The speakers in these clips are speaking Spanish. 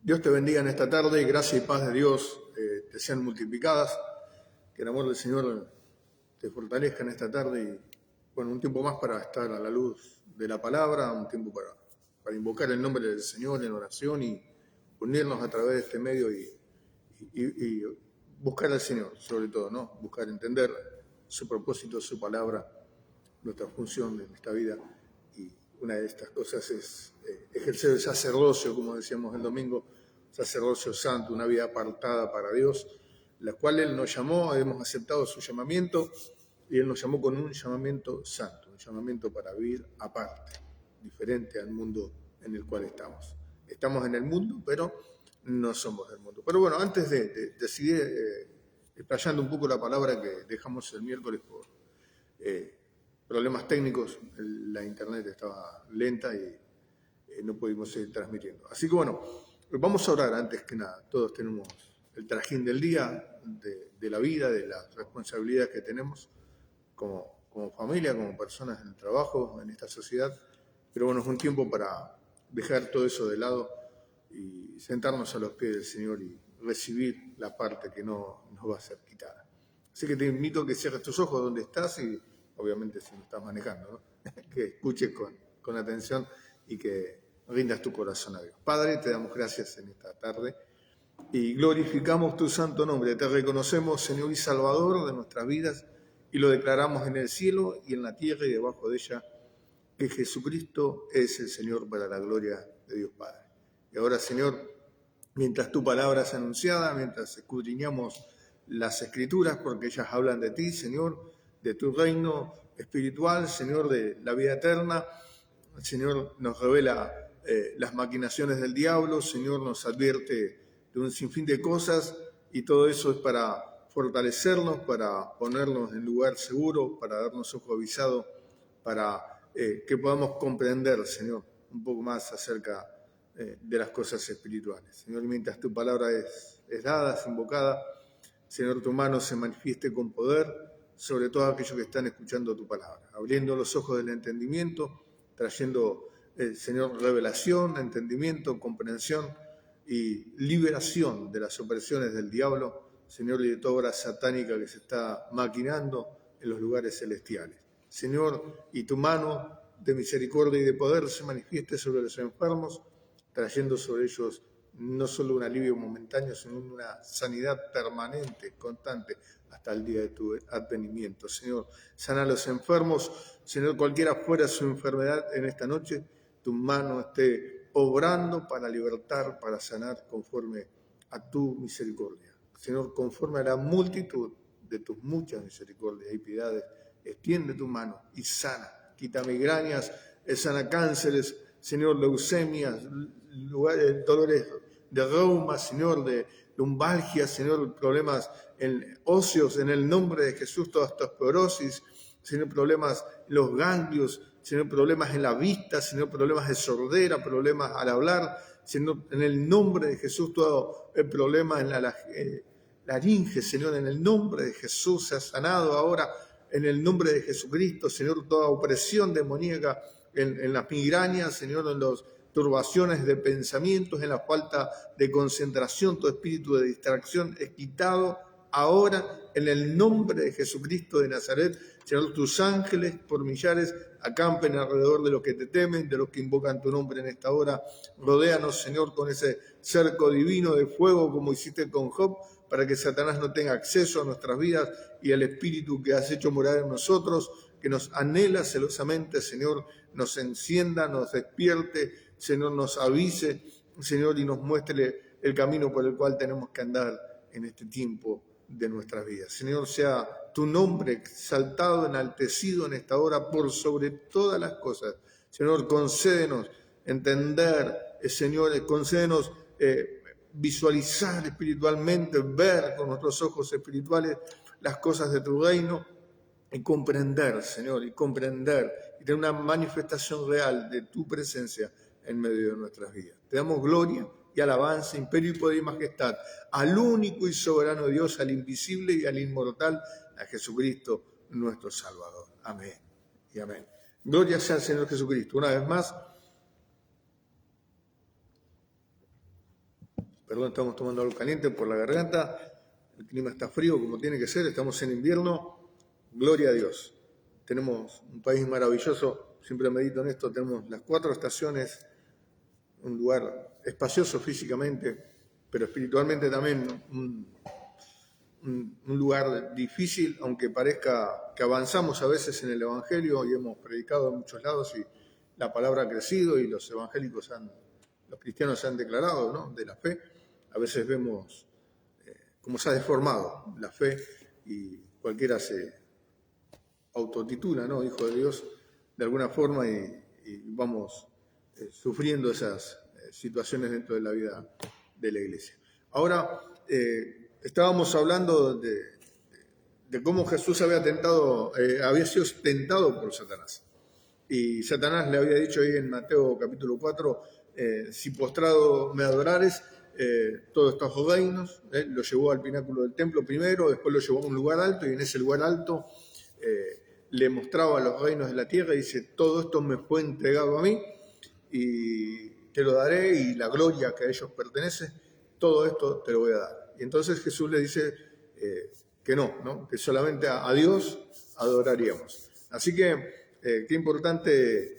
Dios te bendiga en esta tarde y gracia y paz de Dios te sean multiplicadas. Que el amor del Señor te fortalezca en esta tarde y, bueno, un tiempo más para estar a la luz de la palabra, un tiempo para invocar el nombre del Señor en oración y unirnos a través de este medio y buscar al Señor, sobre todo, ¿no? Buscar entender su propósito, su palabra, nuestra función en esta vida. Y una de estas cosas es ejercer el sacerdocio, como decíamos el domingo, sacerdocio santo, una vida apartada para Dios, la cual Él nos llamó, hemos aceptado su llamamiento y Él nos llamó con un llamamiento santo, un llamamiento para vivir aparte, diferente al mundo en el cual estamos. Estamos en el mundo, pero no somos del mundo. Pero bueno, antes de seguir explayando un poco la palabra que dejamos el miércoles por problemas técnicos, la internet estaba lenta y no pudimos seguir transmitiendo. Así que bueno, vamos a orar antes que nada. Todos tenemos el trajín del día, de la vida, de las responsabilidades que tenemos como familia, como personas en el trabajo, en esta sociedad. Pero bueno, es un tiempo para dejar todo eso de lado y sentarnos a los pies del Señor y recibir la parte que no nos va a ser quitada. Así que te invito a que cierres tus ojos donde estás y obviamente si no estás manejando, ¿no? Que escuches con atención y que rindas tu corazón a Dios. Padre, te damos gracias en esta tarde y glorificamos tu santo nombre. Te reconocemos, Señor y Salvador de nuestras vidas, y lo declaramos en el cielo y en la tierra y debajo de ella, que Jesucristo es el Señor para la gloria de Dios Padre. Y ahora, Señor, mientras tu palabra es anunciada, mientras escudriñamos las Escrituras, porque ellas hablan de ti, Señor, de tu reino espiritual, Señor, de la vida eterna, el Señor nos revela las maquinaciones del diablo, Señor nos advierte de un sinfín de cosas y todo eso es para fortalecernos, para ponernos en lugar seguro, para darnos ojo avisado, para que podamos comprender, Señor, un poco más acerca de las cosas espirituales. Señor, mientras tu palabra es dada, es invocada, Señor, tu mano se manifieste con poder sobre todos aquellos que están escuchando tu palabra, abriendo los ojos del entendimiento, trayendo, Señor, revelación, entendimiento, comprensión y liberación de las opresiones del diablo, Señor, y de toda obra satánica que se está maquinando en los lugares celestiales. Señor, y tu mano de misericordia y de poder se manifieste sobre los enfermos, trayendo sobre ellos no solo un alivio momentáneo, sino una sanidad permanente, constante, hasta el día de tu advenimiento. Señor, sana a los enfermos. Señor, cualquiera fuera su enfermedad en esta noche, tu mano esté obrando para libertar, para sanar conforme a tu misericordia. Señor, conforme a la multitud de tus muchas misericordias y piedades, extiende tu mano y sana. Quita migrañas, sana cánceres, Señor, leucemias, dolores de reuma, Señor, de lumbalgia, Señor, problemas óseos en el nombre de Jesús, toda osteoporosis, Señor, problemas en los ganglios, Señor, problemas en la vista, Señor, problemas de sordera, problemas al hablar, Señor, en el nombre de Jesús, todo el problema en la laringe, Señor, en el nombre de Jesús, se ha sanado ahora, en el nombre de Jesucristo, Señor, toda opresión demoníaca en las migrañas, Señor, en las turbaciones de pensamientos, en la falta de concentración, todo espíritu de distracción es quitado ahora en el nombre de Jesucristo de Nazaret. Señor, tus ángeles por millares acampen alrededor de los que te temen, de los que invocan tu nombre en esta hora. Rodéanos, Señor, con ese cerco divino de fuego como hiciste con Job, para que Satanás no tenga acceso a nuestras vidas y al espíritu que has hecho morar en nosotros, que nos anhela celosamente, Señor, nos encienda, nos despierte, Señor, nos avise, Señor, y nos muestre el camino por el cual tenemos que andar en este tiempo de nuestras vidas. Señor, sea tu nombre exaltado, enaltecido en esta hora por sobre todas las cosas. Señor, concédenos entender, Señor, concédenos visualizar espiritualmente, ver con nuestros ojos espirituales las cosas de tu reino y comprender, Señor, y tener una manifestación real de tu presencia en medio de nuestras vidas. Te damos gloria y alabanza, imperio y poder y majestad al único y soberano Dios, al invisible y al inmortal, a Jesucristo nuestro Salvador. Amén y amén. Gloria sea al Señor Jesucristo. Una vez más, Perdón, estamos tomando algo caliente por la garganta. El clima está frío como tiene que ser, estamos en invierno. Gloria a Dios. Tenemos un país maravilloso, siempre medito en esto, tenemos las 4 estaciones, un lugar espacioso físicamente, pero espiritualmente también un lugar difícil, aunque parezca que avanzamos a veces en el Evangelio y hemos predicado en muchos lados y la palabra ha crecido y los evangélicos los cristianos se han declarado, ¿no?, de la fe. A veces vemos cómo se ha deformado la fe y cualquiera se autotitula, ¿no?, hijo de Dios, de alguna forma y vamos sufriendo esas situaciones dentro de la vida de la iglesia. Ahora, estábamos hablando de cómo Jesús había sido tentado por Satanás. Y Satanás le había dicho ahí en Mateo capítulo 4, si postrado me adorares, todos estos reinos, lo llevó al pináculo del templo primero, después lo llevó a un lugar alto y en ese lugar alto le mostraba los reinos de la tierra y dice, todo esto me fue entregado a mí y te lo daré y la gloria que a ellos pertenece, todo esto te lo voy a dar. Y entonces Jesús le dice que no, que solamente a Dios adoraríamos. Así que qué importante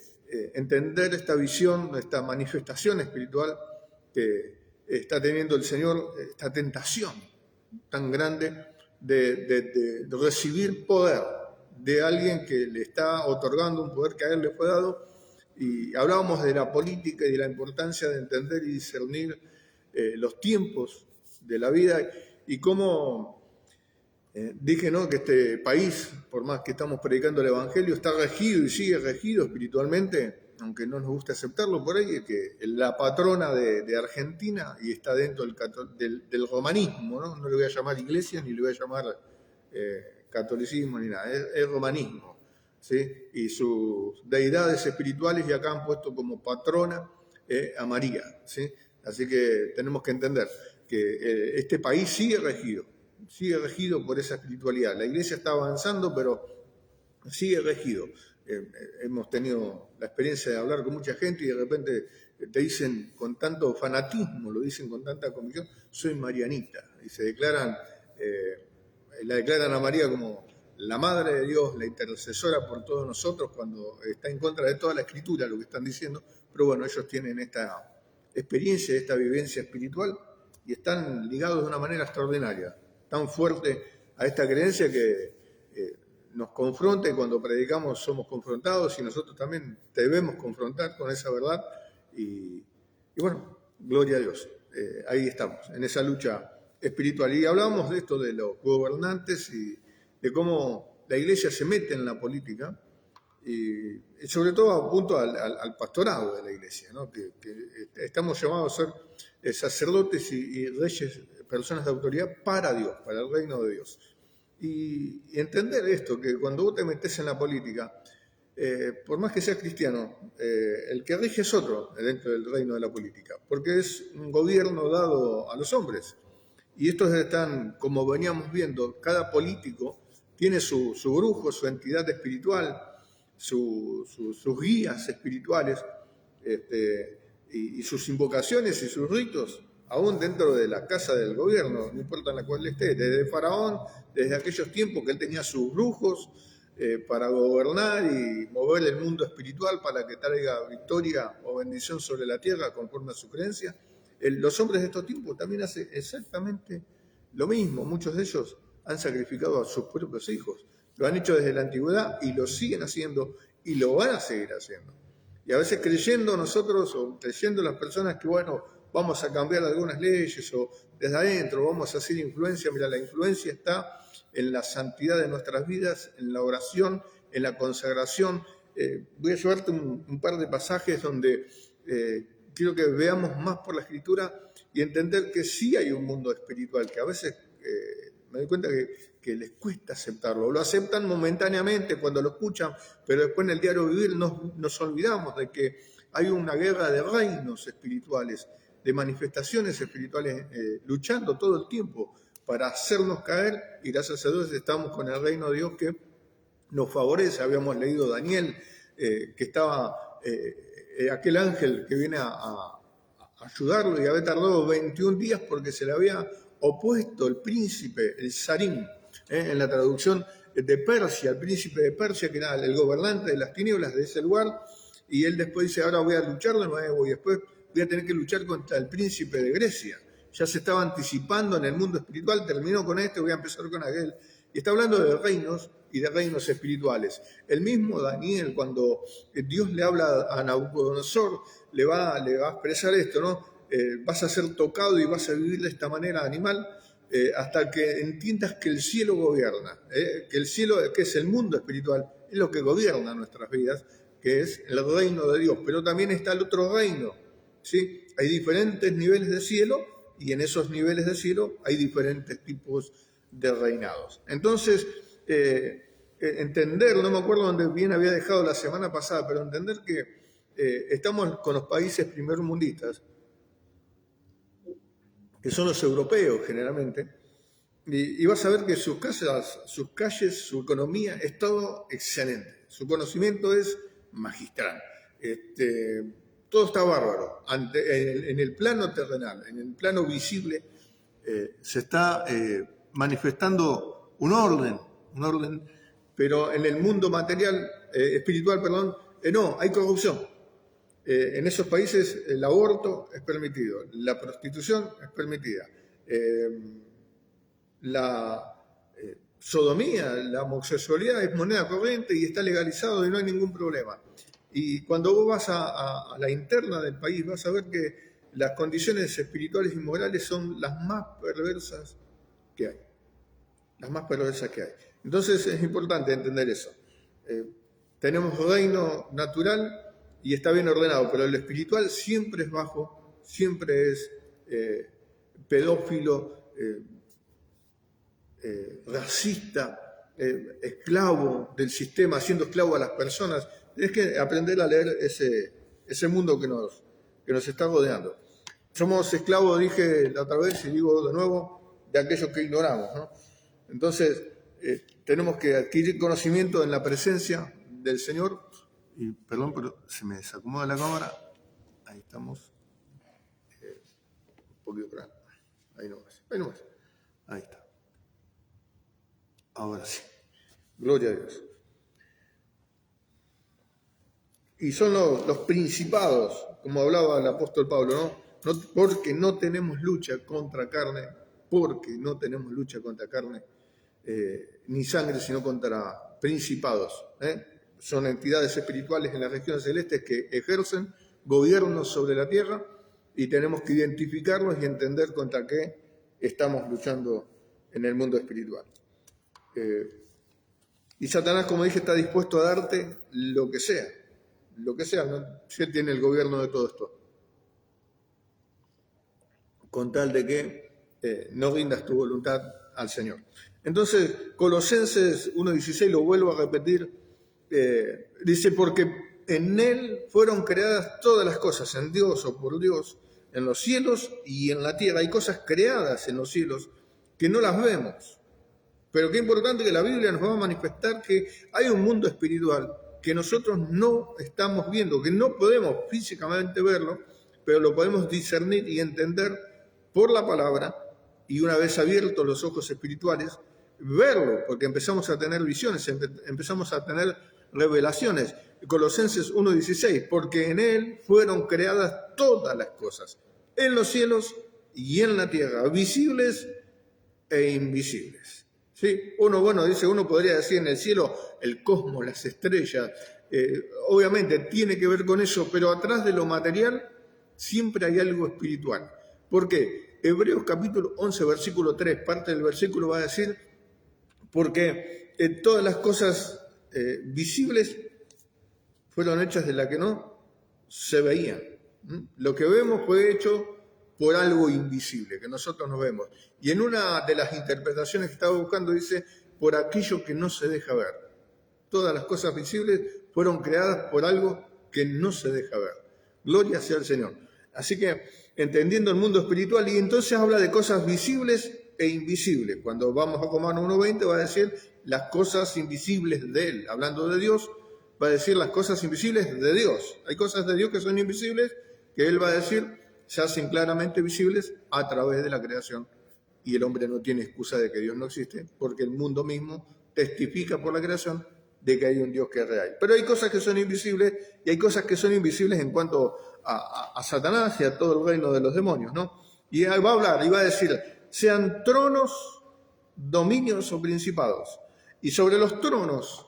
entender esta visión, esta manifestación espiritual que está teniendo el Señor, esta tentación tan grande de recibir poder de alguien que le está otorgando un poder que a él le fue dado. Y hablábamos de la política y de la importancia de entender y discernir los tiempos de la vida y cómo dije, ¿no?, que este país, por más que estamos predicando el Evangelio, está regido y sigue regido espiritualmente, aunque no nos guste aceptarlo por ahí, es que la patrona de Argentina, y está dentro del romanismo, ¿no? No le voy a llamar iglesia ni le voy a llamar catolicismo ni nada, es romanismo, ¿sí? Y sus deidades espirituales, y acá han puesto como patrona a María, ¿sí? Así que tenemos que entender que este país sigue regido por esa espiritualidad. La iglesia está avanzando, pero sigue regido. Hemos tenido la experiencia de hablar con mucha gente y de repente te dicen con tanto fanatismo, lo dicen con tanta convicción, soy marianita. Y se la declaran a María como la Madre de Dios, la intercesora por todos nosotros, cuando está en contra de toda la escritura lo que están diciendo. Pero bueno, ellos tienen esta experiencia, esta vivencia espiritual y están ligados de una manera extraordinaria, tan fuerte a esta creencia que nos confronta, y cuando predicamos somos confrontados y nosotros también debemos confrontar con esa verdad y bueno, gloria a Dios, ahí estamos, en esa lucha espiritual. Y hablamos de esto de los gobernantes y de cómo la iglesia se mete en la política y sobre todo apunto al pastorado de la iglesia, ¿no? que estamos llamados a ser sacerdotes y reyes, personas de autoridad para Dios, para el reino de Dios. Y entender esto, que cuando vos te metés en la política, por más que seas cristiano, el que rige es otro dentro del reino de la política, porque es un gobierno dado a los hombres. Y estos están, como veníamos viendo, cada político tiene su brujo, su entidad espiritual, sus guías espirituales, y sus invocaciones y sus ritos, aún dentro de la casa del gobierno, no importa en la cual esté, desde Faraón, desde aquellos tiempos que él tenía sus brujos para gobernar y mover el mundo espiritual para que traiga victoria o bendición sobre la tierra conforme a su creencia. Los hombres de estos tiempos también hacen exactamente lo mismo. Muchos de ellos han sacrificado a sus propios hijos. Lo han hecho desde la antigüedad y lo siguen haciendo y lo van a seguir haciendo. Y a veces creyendo nosotros o creyendo las personas que, bueno, vamos a cambiar algunas leyes o desde adentro vamos a hacer influencia. Mira, la influencia está en la santidad de nuestras vidas, en la oración, en la consagración. Voy a llevarte un par de pasajes donde quiero que veamos más por la Escritura y entender que sí hay un mundo espiritual, que a veces me doy cuenta que les cuesta aceptarlo. Lo aceptan momentáneamente cuando lo escuchan, pero después en el diario vivir nos olvidamos de que hay una guerra de reinos espirituales, de manifestaciones espirituales, luchando todo el tiempo para hacernos caer, y gracias a Dios estamos con el reino de Dios que nos favorece. Habíamos leído Daniel, que estaba aquel ángel que viene a ayudarlo y había tardado 21 días porque se le había opuesto el príncipe, el Sarín, en la traducción de Persia, el príncipe de Persia, que era el gobernante de las tinieblas de ese lugar, y él después dice, ahora voy a luchar de nuevo y después voy a tener que luchar contra el príncipe de Grecia. Ya se estaba anticipando en el mundo espiritual, terminó con este, voy a empezar con aquel. Y está hablando de reinos y de reinos espirituales. El mismo Daniel, cuando Dios le habla a Nabucodonosor, le va a expresar esto, ¿no? Vas a ser tocado y vas a vivir de esta manera animal hasta que entiendas que el cielo gobierna, que el cielo, que es el mundo espiritual, es lo que gobierna nuestras vidas, que es el reino de Dios. Pero también está el otro reino, ¿sí? Hay diferentes niveles de cielo y en esos niveles de cielo hay diferentes tipos de reinados. Entonces, entender, no me acuerdo dónde bien había dejado la semana pasada, pero entender que estamos con los países primermundistas, que son los europeos generalmente, y vas a ver que sus calles, su economía es todo excelente, su conocimiento es magistral, todo está bárbaro, en el plano terrenal, en el plano visible, se está manifestando un orden, pero en el mundo material, espiritual, perdón, no, hay corrupción. En esos países el aborto es permitido, la prostitución es permitida, la sodomía, la homosexualidad es moneda corriente y está legalizado y no hay ningún problema. Y cuando vos vas a la interna del país vas a ver que las condiciones espirituales y morales son las más perversas que hay. Las más perversas que hay. Entonces es importante entender eso. Tenemos reino natural y está bien ordenado, pero lo espiritual siempre es bajo, siempre es pedófilo, racista, esclavo del sistema, haciendo esclavo a las personas. Tienes que aprender a leer ese mundo que nos está rodeando. Somos esclavos, dije la otra vez y digo de nuevo, de aquellos que ignoramos, ¿no? Entonces, tenemos que adquirir conocimiento en la presencia del Señor. Y perdón, pero se me desacomoda la cámara. Ahí estamos. Un poquito para ahí nomás. Ahí está. Ahora sí. Gloria a Dios. Y son los principados, como hablaba el apóstol Pablo, ¿no? Porque no tenemos lucha contra carne, ni sangre, sino contra principados. Son entidades espirituales en las regiones celestes que ejercen gobierno sobre la tierra y tenemos que identificarlos y entender contra qué estamos luchando en el mundo espiritual. Y Satanás, como dije, está dispuesto a darte lo que sea, ¿no? Si él tiene el gobierno de todo esto, con tal de que no rindas tu voluntad al Señor. Entonces, Colosenses 1:16, lo vuelvo a repetir, dice, porque en Él fueron creadas todas las cosas, en Dios o por Dios, en los cielos y en la tierra. Hay cosas creadas en los cielos que no las vemos. Pero qué importante que la Biblia nos va a manifestar que hay un mundo espiritual que nosotros no estamos viendo, que no podemos físicamente verlo, pero lo podemos discernir y entender por la palabra, y una vez abiertos los ojos espirituales, verlo, porque empezamos a tener visiones, empezamos a tener revelaciones. Colosenses 1:16, porque en Él fueron creadas todas las cosas, en los cielos y en la tierra, visibles e invisibles. ¿Sí? Uno podría decir en el cielo el cosmos, las estrellas, obviamente tiene que ver con eso, pero atrás de lo material siempre hay algo espiritual. ¿Por qué? Hebreos capítulo 11, versículo 3, parte del versículo va a decir, porque todas las cosas visibles fueron hechas de la que no se veían. Lo que vemos fue hecho por algo invisible, que nosotros no vemos. Y en una de las interpretaciones que estaba buscando dice, por aquello que no se deja ver. Todas las cosas visibles fueron creadas por algo que no se deja ver. Gloria sea al Señor. Así que, entendiendo el mundo espiritual, y entonces habla de cosas visibles e invisibles. Cuando vamos a Romanos 1:20 va a decir las cosas invisibles de Él. Hablando de Dios, va a decir las cosas invisibles de Dios. Hay cosas de Dios que son invisibles, que Él va a decir se hacen claramente visibles a través de la creación. Y el hombre no tiene excusa de que Dios no existe, porque el mundo mismo testifica por la creación de que hay un Dios que es real. Pero hay cosas que son invisibles y hay cosas que son invisibles en cuanto a Satanás y a todo el reino de los demonios, ¿no? Y va a hablar y va a decir, sean tronos, dominios o principados. Y sobre los tronos,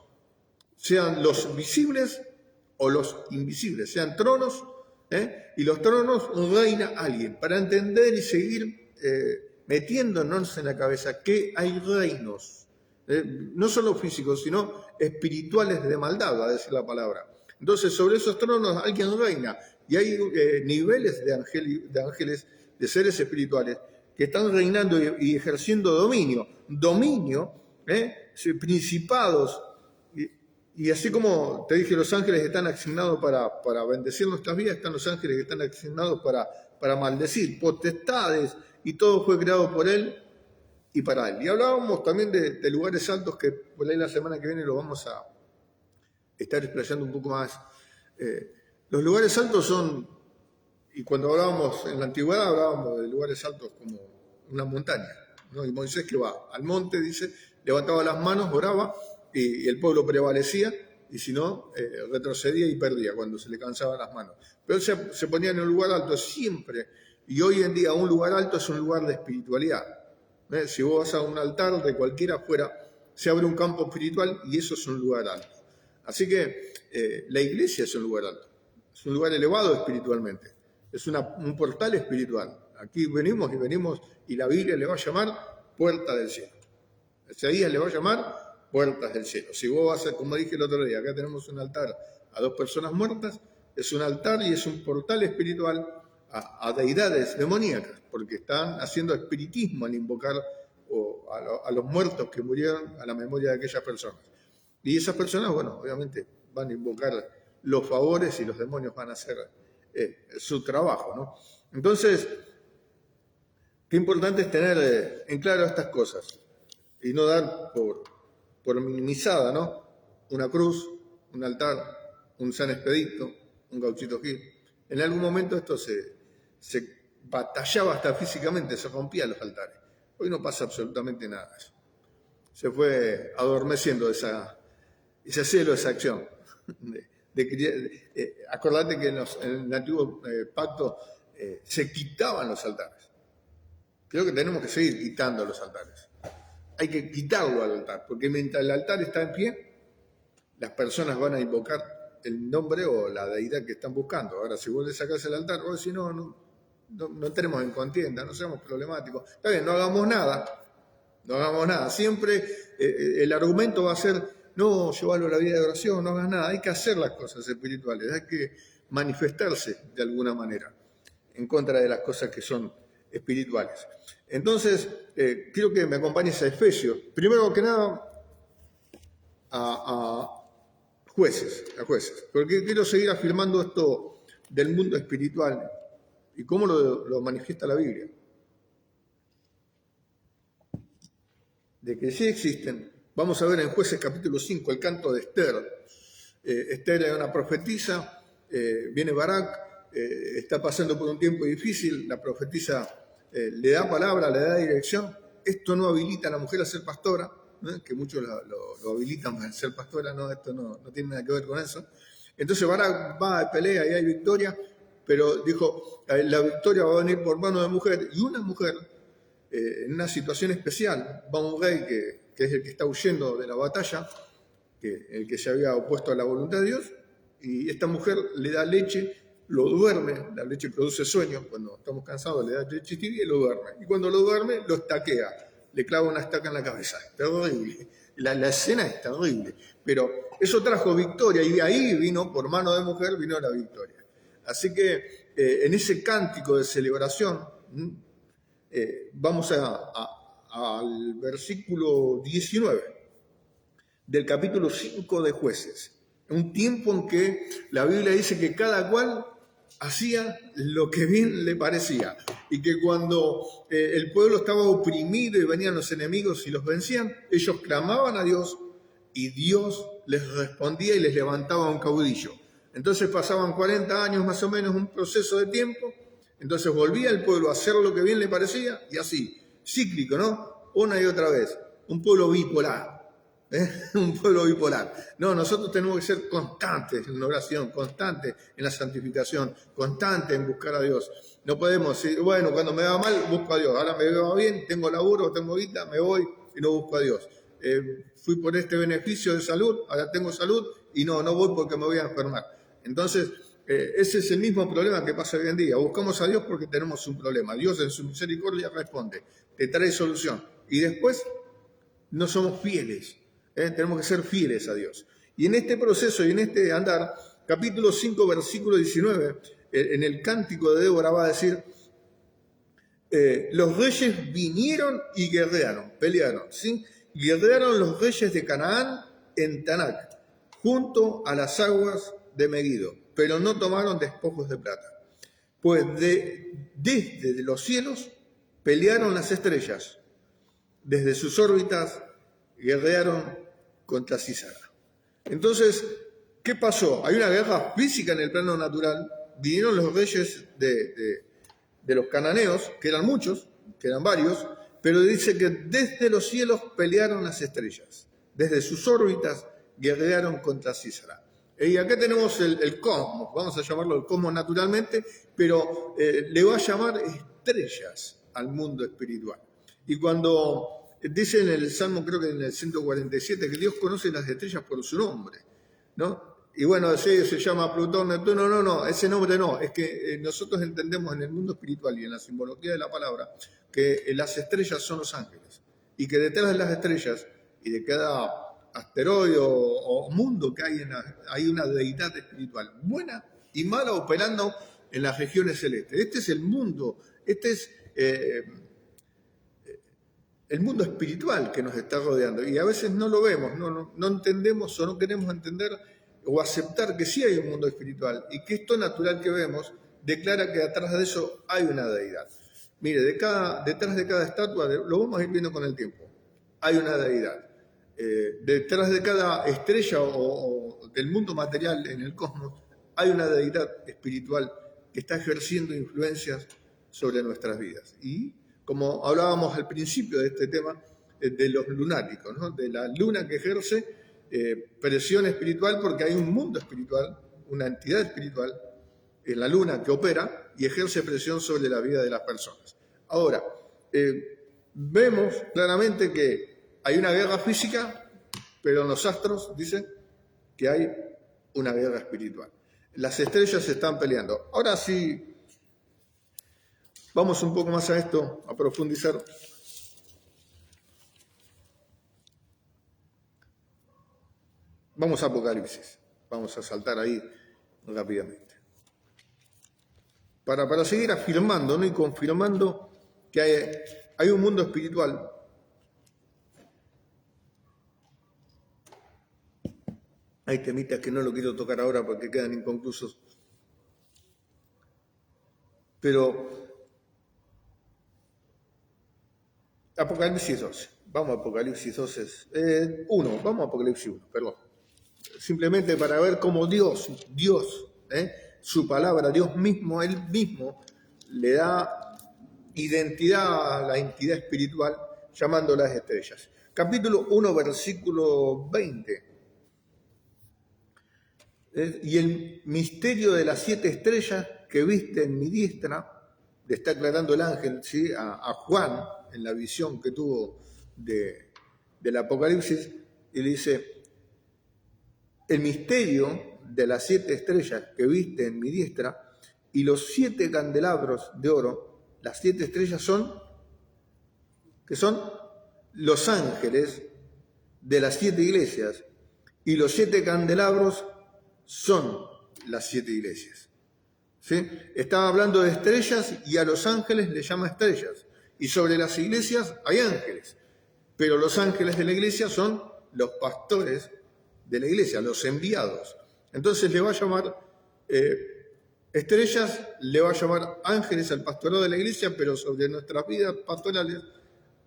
sean los visibles o los invisibles, sean tronos, y los tronos reina alguien, para entender y seguir metiéndonos en la cabeza que hay reinos, no solo físicos, sino espirituales de maldad, va a decir la palabra. Entonces, sobre esos tronos alguien reina, y hay niveles de ángeles, de seres espirituales, que están reinando y ejerciendo dominio, principados, y así como te dije, los ángeles están asignados para bendecir nuestras vidas, están los ángeles que están asignados para maldecir, potestades, y todo fue creado por Él y para Él. Y hablábamos también de lugares altos, que por ahí la semana que viene lo vamos a estar explayando un poco más. Los lugares altos son, y cuando hablábamos en la antigüedad, hablábamos de lugares altos como una montaña, ¿no? Y Moisés, que va al monte, dice, levantaba las manos, oraba, y el pueblo prevalecía, y si no, retrocedía y perdía cuando se le cansaban las manos. Pero él se ponía en un lugar alto siempre, y hoy en día un lugar alto es un lugar de espiritualidad. Si vos vas a un altar de cualquiera afuera, se abre un campo espiritual y eso es un lugar alto. Así que la iglesia es un lugar alto, es un lugar elevado espiritualmente, es un portal espiritual. Aquí venimos y la Biblia le va a llamar puerta del cielo. Isaías le va a llamar puertas del cielo. Si vos vas a, como dije el otro día, acá tenemos un altar a 2 personas muertas, es un altar y es un portal espiritual a deidades demoníacas, porque están haciendo espiritismo al invocar a los muertos que murieron a la memoria de aquellas personas. Y esas personas, bueno, obviamente van a invocar los favores y los demonios van a hacer su trabajo, ¿no? Entonces, qué importante es tener en claro estas cosas y no dar por minimizada, ¿no? Una cruz, un altar, un San Expedito, un Gauchito Gil. En algún momento esto se batallaba hasta físicamente, se rompían los altares. Hoy no pasa absolutamente nada de eso. Se fue adormeciendo ese celo, esa acción. Acordate que en el antiguo pacto se quitaban los altares. Creo que tenemos que seguir quitando los altares. Hay que quitarlo al altar, porque mientras el altar está en pie, las personas van a invocar el nombre o la deidad que están buscando. Ahora, si vos le sacás el altar, vos decís, no entremos en contienda, no seamos problemáticos. Está bien, no hagamos nada. Siempre el argumento va a ser, no, llevarlo a la vida de oración, no hagas nada. Hay que hacer las cosas espirituales, hay que manifestarse de alguna manera en contra de las cosas que son espirituales. Entonces, quiero que me acompañes a Efesios. Primero que nada, a jueces, porque quiero seguir afirmando esto del mundo espiritual y cómo lo manifiesta la Biblia. De que sí existen. Vamos a ver en Jueces capítulo 5 el canto de Esther. Esther es una profetisa, viene Barak, está pasando por un tiempo difícil, la profetisa le da palabra, le da dirección. Esto no habilita a la mujer a ser pastora, que muchos lo habilitan a ser pastora, no, esto no tiene nada que ver con eso. Entonces Barak va a pelea y hay victoria, pero dijo, la victoria va a venir por mano de mujer, y una mujer, en una situación especial, va un rey que es el que está huyendo de la batalla, el que se había opuesto a la voluntad de Dios, y esta mujer le da leche, lo duerme, la leche produce sueño, cuando estamos cansados le da leche tibia y lo duerme, y cuando lo duerme lo estaquea, le clava una estaca en la cabeza, terrible, la escena es terrible, pero eso trajo victoria, y ahí vino, por mano de mujer, vino la victoria. Así que en ese cántico de celebración, vamos al versículo 19 del capítulo 5 de Jueces. Un tiempo en que la Biblia dice que cada cual hacía lo que bien le parecía y que cuando el pueblo estaba oprimido y venían los enemigos y los vencían, ellos clamaban a Dios y Dios les respondía y les levantaba un caudillo. Entonces pasaban 40 años más o menos, un proceso de tiempo, Entonces volvía el pueblo a hacer lo que bien le parecía y así, cíclico, ¿no? Una y otra vez. Un pueblo bipolar. Un pueblo bipolar. No, nosotros tenemos que ser constantes en la oración, constantes en la santificación, constantes en buscar a Dios. No podemos decir, bueno, cuando me va mal, busco a Dios. Ahora me va bien, tengo laburo, tengo guita, me voy y no busco a Dios. Fui por este beneficio de salud, ahora tengo salud y no voy porque me voy a enfermar. Entonces, ese es el mismo problema que pasa hoy en día. Buscamos a Dios porque tenemos un problema. Dios en su misericordia responde, te trae solución. Y después no somos fieles. Tenemos que ser fieles a Dios. Y en este proceso y en este andar, capítulo 5, versículo 19, en el cántico de Débora va a decir, los reyes vinieron y guerrearon, pelearon, ¿sí? Guerrearon los reyes de Canaán en Tanac, junto a las aguas de Megiddo, pero no tomaron despojos de plata. Pues desde los cielos pelearon las estrellas, desde sus órbitas guerrearon contra Sísara. Entonces, ¿qué pasó? Hay una guerra física en el plano natural. Vinieron los reyes de los cananeos, que eran muchos, que eran varios, pero dice que desde los cielos pelearon las estrellas, desde sus órbitas guerrearon contra Sísara. Y acá tenemos el cosmos, vamos a llamarlo el cosmos naturalmente, pero le va a llamar estrellas al mundo espiritual. Y cuando dice en el Salmo, creo que en el 147, que Dios conoce las estrellas por su nombre, ¿no? Y bueno, se llama Plutón, Neptuno, no, ese nombre no, es que nosotros entendemos en el mundo espiritual y en la simbología de la palabra que las estrellas son los ángeles y que detrás de las estrellas y de cada asteroide o mundo que hay una deidad espiritual, buena y mala, operando en las regiones celestes. Este es el mundo, este es el mundo espiritual que nos está rodeando y a veces no lo vemos, no entendemos o no queremos entender o aceptar que sí hay un mundo espiritual y que esto natural que vemos declara que atrás de eso hay una deidad. Mire, detrás de cada estatua, lo vamos a ir viendo con el tiempo, hay una deidad. Detrás de cada estrella o del mundo material en el cosmos, hay una deidad espiritual que está ejerciendo influencias sobre nuestras vidas. Y como hablábamos al principio de este tema, de los lunáticos, ¿no? De la luna que ejerce presión espiritual porque hay un mundo espiritual, una entidad espiritual, en la luna que opera y ejerce presión sobre la vida de las personas. Ahora, vemos claramente que hay una guerra física, pero en los astros dicen que hay una guerra espiritual. Las estrellas se están peleando. Ahora sí, vamos un poco más a esto, a profundizar. Vamos a Apocalipsis, vamos a saltar ahí rápidamente. Para seguir afirmando, ¿no? Y confirmando que hay un mundo espiritual. Hay temitas que no lo quiero tocar ahora porque quedan inconclusos. Pero Apocalipsis 12. Vamos a Apocalipsis 12. Vamos a Apocalipsis 1, perdón. Simplemente para ver cómo Dios, su palabra, Dios mismo, Él mismo, le da identidad a la entidad espiritual llamando las estrellas. Capítulo 1, versículo 20. Y el misterio de las 7 estrellas que viste en mi diestra, le está aclarando el ángel, ¿sí? a Juan, en la visión que tuvo del Apocalipsis, y le dice, el misterio de las 7 estrellas que viste en mi diestra y los 7 candelabros de oro, las 7 estrellas que son los ángeles de las 7 iglesias, y los 7 candelabros son las 7 iglesias. ¿Sí? Estaba hablando de estrellas y a los ángeles les llama estrellas. Y sobre las iglesias hay ángeles. Pero los ángeles de la iglesia son los pastores de la iglesia, los enviados. Entonces le va a llamar estrellas, le va a llamar ángeles al pastorado de la iglesia, pero sobre nuestras vidas pastorales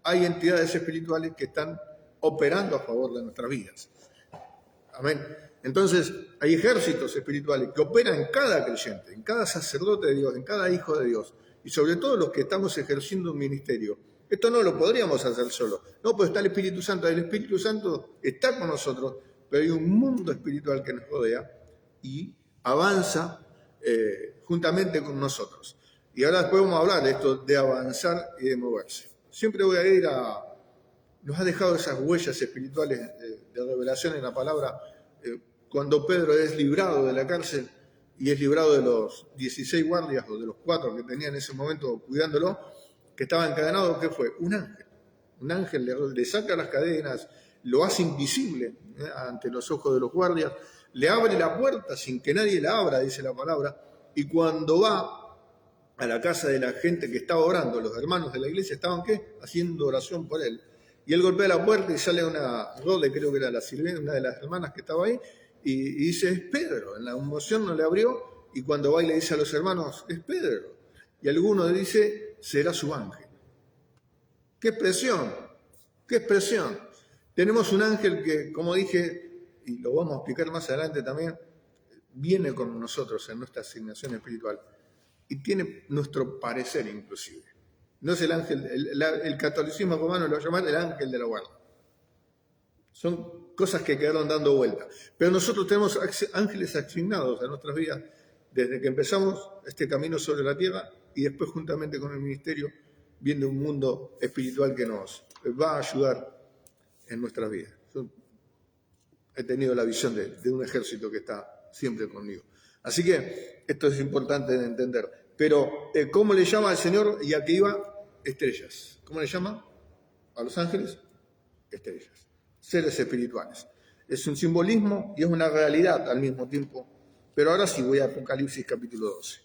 hay entidades espirituales que están operando a favor de nuestras vidas. Amén. Entonces, hay ejércitos espirituales que operan en cada creyente, en cada sacerdote de Dios, en cada hijo de Dios, y sobre todo los que estamos ejerciendo un ministerio. Esto no lo podríamos hacer solo. No, pues está el Espíritu Santo. El Espíritu Santo está con nosotros, pero hay un mundo espiritual que nos rodea y avanza juntamente con nosotros. Y ahora después vamos a hablar de esto de avanzar y de moverse. Siempre voy a ir a... Nos ha dejado esas huellas espirituales de revelación en la palabra cuando Pedro es librado de la cárcel y es librado de los 16 guardias o de los 4 que tenía en ese momento cuidándolo, que estaba encadenado. ¿Qué fue? Un ángel. Un ángel le saca las cadenas, lo hace invisible ante los ojos de los guardias, le abre la puerta sin que nadie la abra, dice la palabra, y cuando va a la casa de la gente que estaba orando, los hermanos de la iglesia estaban, ¿qué? Haciendo oración por él. Y él golpea la puerta y sale una Rode, creo que era la sirvienta, una de las hermanas que estaba ahí, y dice, es Pedro. En la emoción no le abrió, y cuando va y le dice a los hermanos, es Pedro. Y alguno le dice, será su ángel. ¡Qué expresión! ¡Qué expresión! Tenemos un ángel que, como dije, y lo vamos a explicar más adelante también, viene con nosotros en nuestra asignación espiritual y tiene nuestro parecer inclusive. No es el ángel, el catolicismo romano lo llama el ángel de la guarda. Son cosas que quedaron dando vuelta. Pero nosotros tenemos ángeles asignados a nuestras vidas desde que empezamos este camino sobre la tierra y después juntamente con el ministerio viendo un mundo espiritual que nos va a ayudar en nuestras vidas. Yo he tenido la visión de un ejército que está siempre conmigo. Así que esto es importante de entender. Pero, ¿cómo le llama al Señor y a qué iba? Estrellas. ¿Cómo le llama a los ángeles? Estrellas. Seres espirituales. Es un simbolismo y es una realidad al mismo tiempo. Pero ahora sí voy a Apocalipsis capítulo 12.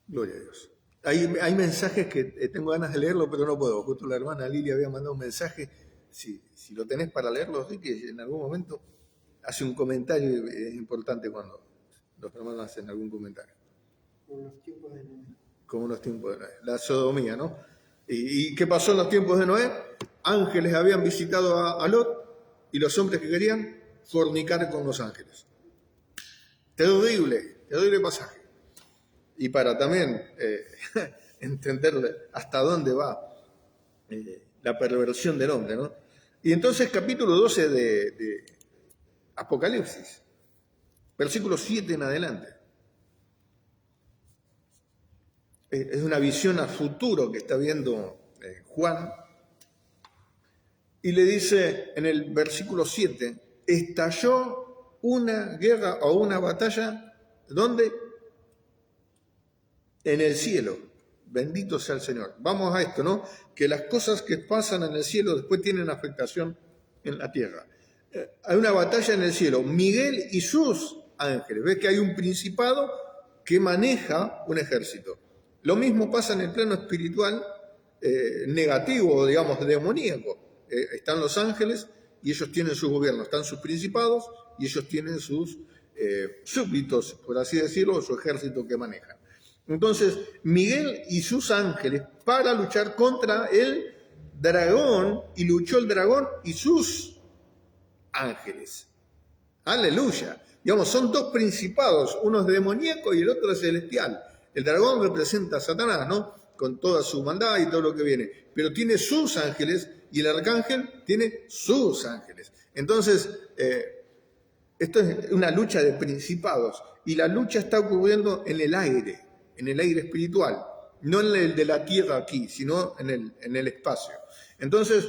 Gloria a Dios. Hay mensajes que tengo ganas de leerlo, pero no puedo. Justo la hermana Lilia había mandado un mensaje. Si lo tenés para leerlo, sí, que en algún momento hace un comentario. Es importante cuando los hermanos hacen algún comentario. Como los tiempos de Noé. Como los tiempos de Noé. La sodomía, ¿no? ¿Y qué pasó en los tiempos de Noé? Ángeles habían visitado a Lot y los hombres que querían fornicar con los ángeles. Terrible pasaje. Y para también entender hasta dónde va la perversión del hombre, ¿no? Y entonces capítulo 12 de Apocalipsis, versículo 7 en adelante. Es una visión a futuro que está viendo Juan. Y le dice en el versículo 7, estalló una guerra o una batalla, ¿dónde? En el cielo. Bendito sea el Señor. Vamos a esto, ¿no? Que las cosas que pasan en el cielo después tienen afectación en la tierra. Hay una batalla en el cielo. Miguel y sus ángeles. ¿Ves que hay un principado que maneja un ejército? Lo mismo pasa en el plano espiritual negativo, digamos, demoníaco. Están los ángeles y ellos tienen su gobierno. Están sus principados y ellos tienen sus súbditos, por así decirlo, su ejército que manejan. Entonces, Miguel y sus ángeles para luchar contra el dragón, y luchó el dragón y sus ángeles. Aleluya. Digamos, son dos principados, uno es demoníaco y el otro es celestial. El dragón representa a Satanás, ¿no? Con toda su maldad y todo lo que viene. Pero tiene sus ángeles y el arcángel tiene sus ángeles. Entonces, esto es una lucha de principados y la lucha está ocurriendo en el aire espiritual, no en el de la tierra aquí, sino en el espacio. Entonces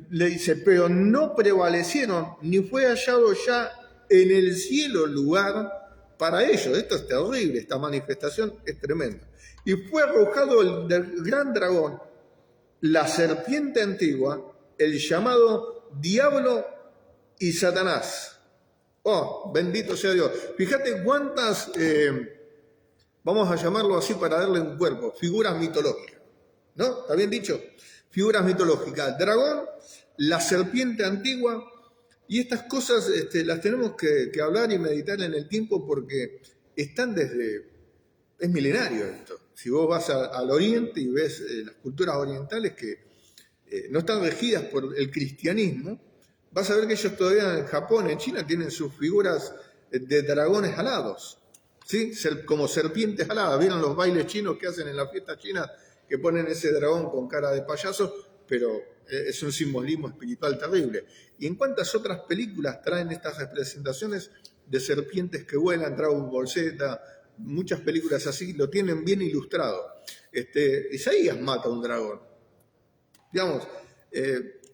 le dice, pero no prevalecieron, ni fue hallado ya en el cielo lugar para ellos. Esto es terrible, esta manifestación es tremenda. Y fue arrojado el gran dragón, la serpiente antigua, el llamado Diablo y Satanás. Oh, bendito sea Dios. Fíjate cuántas... vamos a llamarlo así para darle un cuerpo, figuras mitológicas, ¿no? ¿Está bien dicho? Figuras mitológicas, dragón, la serpiente antigua, y estas cosas las tenemos que hablar y meditar en el tiempo porque están es milenario esto. Si vos vas al oriente y ves las culturas orientales que no están regidas por el cristianismo, vas a ver que ellos todavía en Japón, en China, tienen sus figuras de dragones alados, ¿sí? Como serpientes aladas. ¿Vieron los bailes chinos que hacen en la fiesta china? Que ponen ese dragón con cara de payaso, pero es un simbolismo espiritual terrible. ¿Y en cuántas otras películas traen estas representaciones de serpientes que vuelan? Dragon Ball Z, muchas películas así, lo tienen bien ilustrado. Isaías mata a un dragón. Digamos,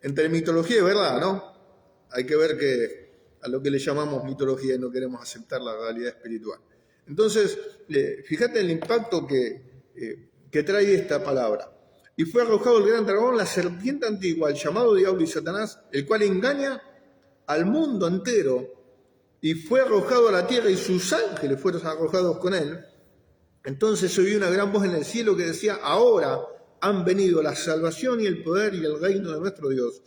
entre mitología y verdad, ¿no? Hay que ver que a lo que le llamamos mitología y no queremos aceptar la realidad espiritual. Entonces, fíjate el impacto que trae esta palabra. Y fue arrojado el gran dragón, la serpiente antigua, el llamado diablo y Satanás, el cual engaña al mundo entero, y fue arrojado a la tierra y sus ángeles fueron arrojados con él. Entonces oí una gran voz en el cielo que decía: ahora han venido la salvación y el poder y el reino de nuestro Dios.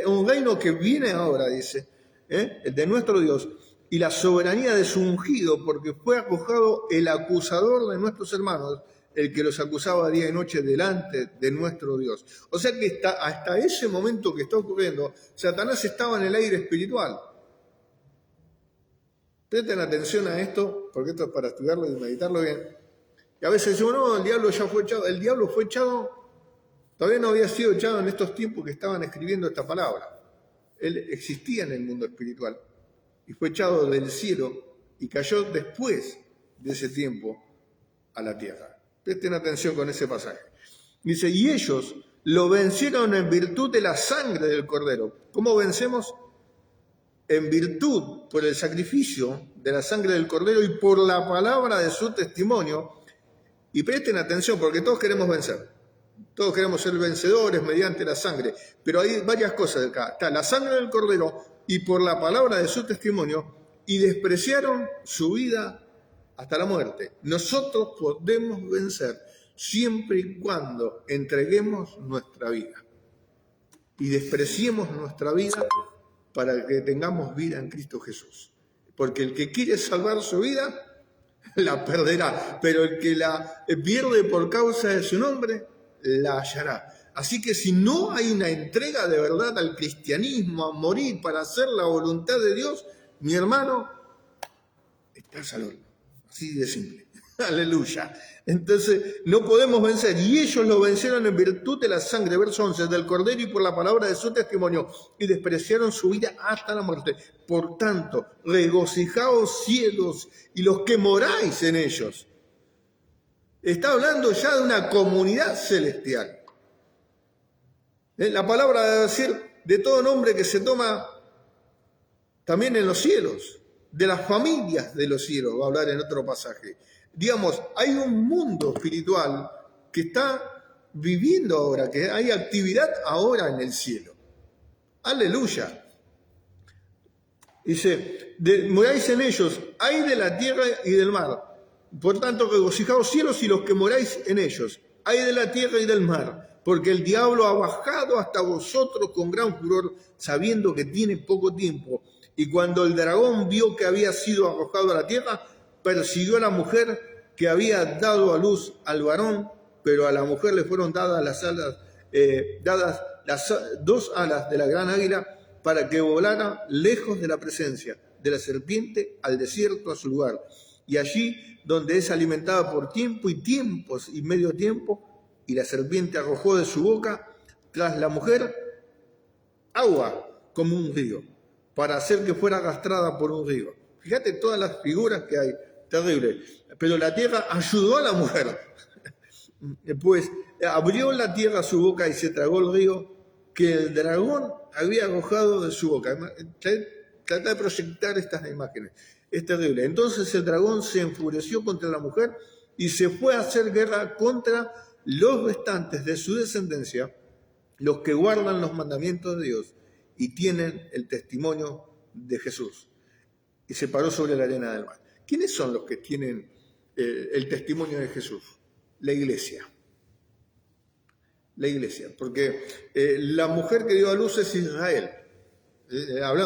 Un reino que viene ahora, dice, el de nuestro Dios, y la soberanía de su ungido, porque fue arrojado el acusador de nuestros hermanos, el que los acusaba día y noche delante de nuestro Dios. O sea que hasta ese momento que está ocurriendo, Satanás estaba en el aire espiritual. Presten atención a esto, porque esto es para estudiarlo y meditarlo bien. Y a veces decimos, no, el diablo ya fue echado. El diablo fue echado, todavía no había sido echado en estos tiempos que estaban escribiendo esta palabra. Él existía en el mundo espiritual y fue echado del cielo y cayó después de ese tiempo a la tierra. Presten atención con ese pasaje. Dice, y ellos lo vencieron en virtud de la sangre del Cordero. ¿Cómo vencemos? En virtud, por el sacrificio de la sangre del Cordero y por la palabra de su testimonio. Y presten atención, porque todos queremos vencer. Todos queremos ser vencedores mediante la sangre. Pero hay varias cosas acá. Está la sangre del Cordero y por la palabra de su testimonio, y despreciaron su vida hasta la muerte. Nosotros podemos vencer siempre y cuando entreguemos nuestra vida y despreciemos nuestra vida para que tengamos vida en Cristo Jesús. Porque el que quiere salvar su vida, la perderá, pero el que la pierde por causa de su nombre, la hallará. Así que si no hay una entrega de verdad al cristianismo, a morir para hacer la voluntad de Dios, mi hermano, estás al horno. Así de simple. Aleluya. Entonces, no podemos vencer. Y ellos lo vencieron en virtud de la sangre, verso 11, del Cordero y por la palabra de su testimonio, y despreciaron su vida hasta la muerte. Por tanto, regocijaos cielos y los que moráis en ellos. Está hablando ya de una comunidad celestial. La palabra debe decir de todo nombre que se toma también en los cielos, de las familias de los cielos, va a hablar en otro pasaje. Digamos, hay un mundo espiritual que está viviendo ahora, que hay actividad ahora en el cielo. Aleluya. Dice, moráis en ellos, hay de la tierra y del mar. Por tanto, regocijaos cielos y los que moráis en ellos, hay de la tierra y del mar. Porque el diablo ha bajado hasta vosotros con gran furor, sabiendo que tiene poco tiempo. Y cuando el dragón vio que había sido arrojado a la tierra, persiguió a la mujer que había dado a luz al varón, pero a la mujer le fueron dadas las dos alas de la gran águila para que volara lejos de la presencia de la serpiente al desierto, a su lugar. Y allí donde es alimentada por tiempo y tiempos y medio tiempo, y la serpiente arrojó de su boca tras la mujer agua como un río, para hacer que fuera arrastrada por un río. Fíjate todas las figuras que hay, terrible. Pero la tierra ayudó a la mujer. Pues abrió la tierra su boca y se tragó el río que el dragón había arrojado de su boca. Trata de proyectar estas imágenes. Es terrible. Entonces el dragón se enfureció contra la mujer y se fue a hacer guerra contra los restantes de su descendencia, los que guardan los mandamientos de Dios y tienen el testimonio de Jesús. Y se paró sobre la arena del mar. ¿Quiénes son los que tienen el testimonio de Jesús? La iglesia. La iglesia. Porque la mujer que dio a luz es Israel.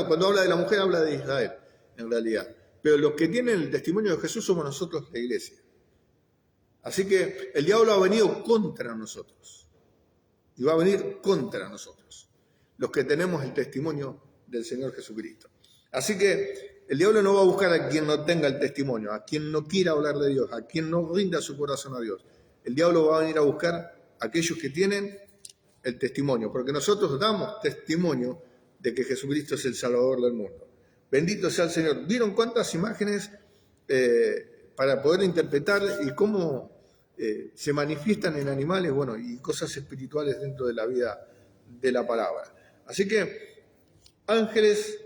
Cuando habla de la mujer, habla de Israel, en realidad. Pero los que tienen el testimonio de Jesús somos nosotros, la iglesia. Así que el diablo ha venido contra nosotros. Y va a venir contra nosotros, los que tenemos el testimonio del Señor Jesucristo. Así que el diablo no va a buscar a quien no tenga el testimonio, a quien no quiera hablar de Dios, a quien no rinda su corazón a Dios. El diablo va a venir a buscar a aquellos que tienen el testimonio, porque nosotros damos testimonio de que Jesucristo es el Salvador del mundo. Bendito sea el Señor. ¿Vieron cuántas imágenes para poder interpretar y cómo se manifiestan en animales, bueno, y cosas espirituales dentro de la vida de la palabra? Así que ángeles,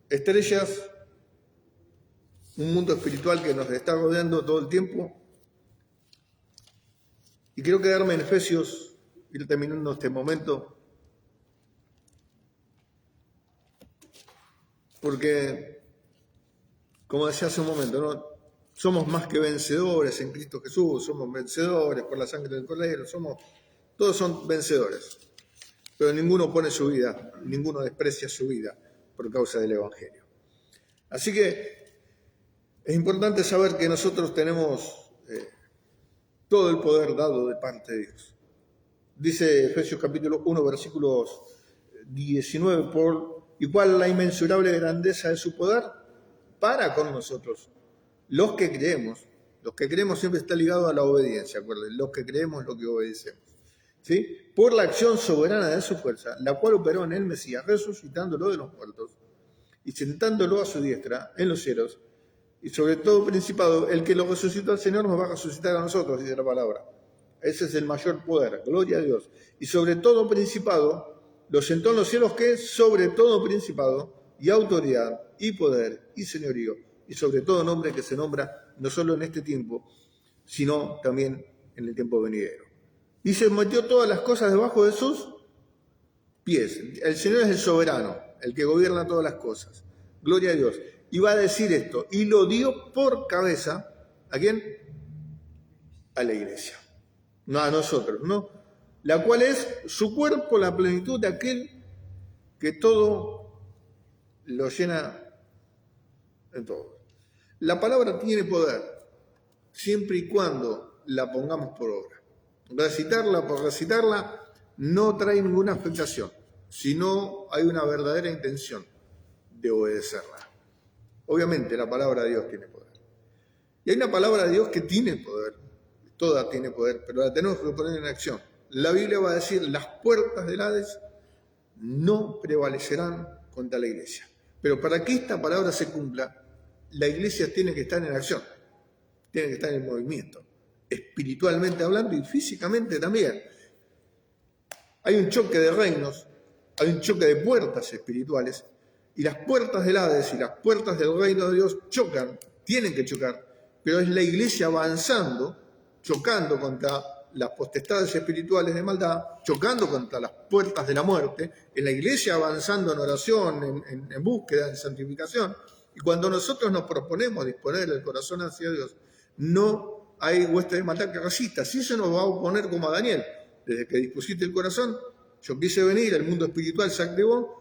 estrellas, un mundo espiritual que nos está rodeando todo el tiempo. Y quiero quedarme en Efesios, ir terminando este momento, porque, como decía hace un momento, ¿no? Somos más que vencedores en Cristo Jesús, somos vencedores por la sangre del Cordero, todos son vencedores, pero ninguno pone su vida, ninguno desprecia su vida por causa del Evangelio. Así que es importante saber que nosotros tenemos todo el poder dado de parte de Dios. Dice Efesios capítulo 1, versículos 19, por igual la inmensurable grandeza de su poder para con nosotros, los que creemos siempre está ligado a la obediencia, acuérdense, los que creemos lo que obedecemos, ¿sí? Por la acción soberana de su fuerza, la cual operó en el Mesías, resucitándolo de los muertos y sentándolo a su diestra en los cielos, y sobre todo principado, el que lo resucitó al Señor nos va a resucitar a nosotros, dice la palabra. Ese es el mayor poder, gloria a Dios. Y sobre todo principado, lo sentó en los cielos, que es sobre todo principado y autoridad y poder y señorío, y sobre todo nombre que se nombra no solo en este tiempo, sino también en el tiempo venidero. Y se metió todas las cosas debajo de sus pies. El Señor es el soberano, el que gobierna todas las cosas. Gloria a Dios. Y va a decir esto, y lo dio por cabeza, ¿a quién? A la iglesia. No a nosotros, ¿no? La cual es su cuerpo, la plenitud de aquel que todo lo llena en todo. La palabra tiene poder, siempre y cuando la pongamos por obra. Recitarla por recitarla no trae ninguna afectación, si no hay una verdadera intención de obedecerla. Obviamente la palabra de Dios tiene poder. Y hay una palabra de Dios que tiene poder, toda tiene poder, pero la tenemos que poner en acción. La Biblia va a decir, las puertas del Hades no prevalecerán contra la iglesia. Pero para que esta palabra se cumpla, la iglesia tiene que estar en acción, tiene que estar en movimiento, espiritualmente hablando y físicamente también. Hay un choque de reinos, hay un choque de puertas espirituales, y las puertas del Hades y las puertas del reino de Dios chocan, tienen que chocar, pero es la iglesia avanzando, chocando contra las potestades espirituales de maldad, chocando contra las puertas de la muerte, en la iglesia avanzando en oración, en búsqueda, en santificación. Y cuando nosotros nos proponemos disponer el corazón hacia Dios, no hay hueste de maldad que resista. Si eso nos va a oponer como a Daniel, desde que dispusiste el corazón, yo quise venir, el mundo espiritual se activó,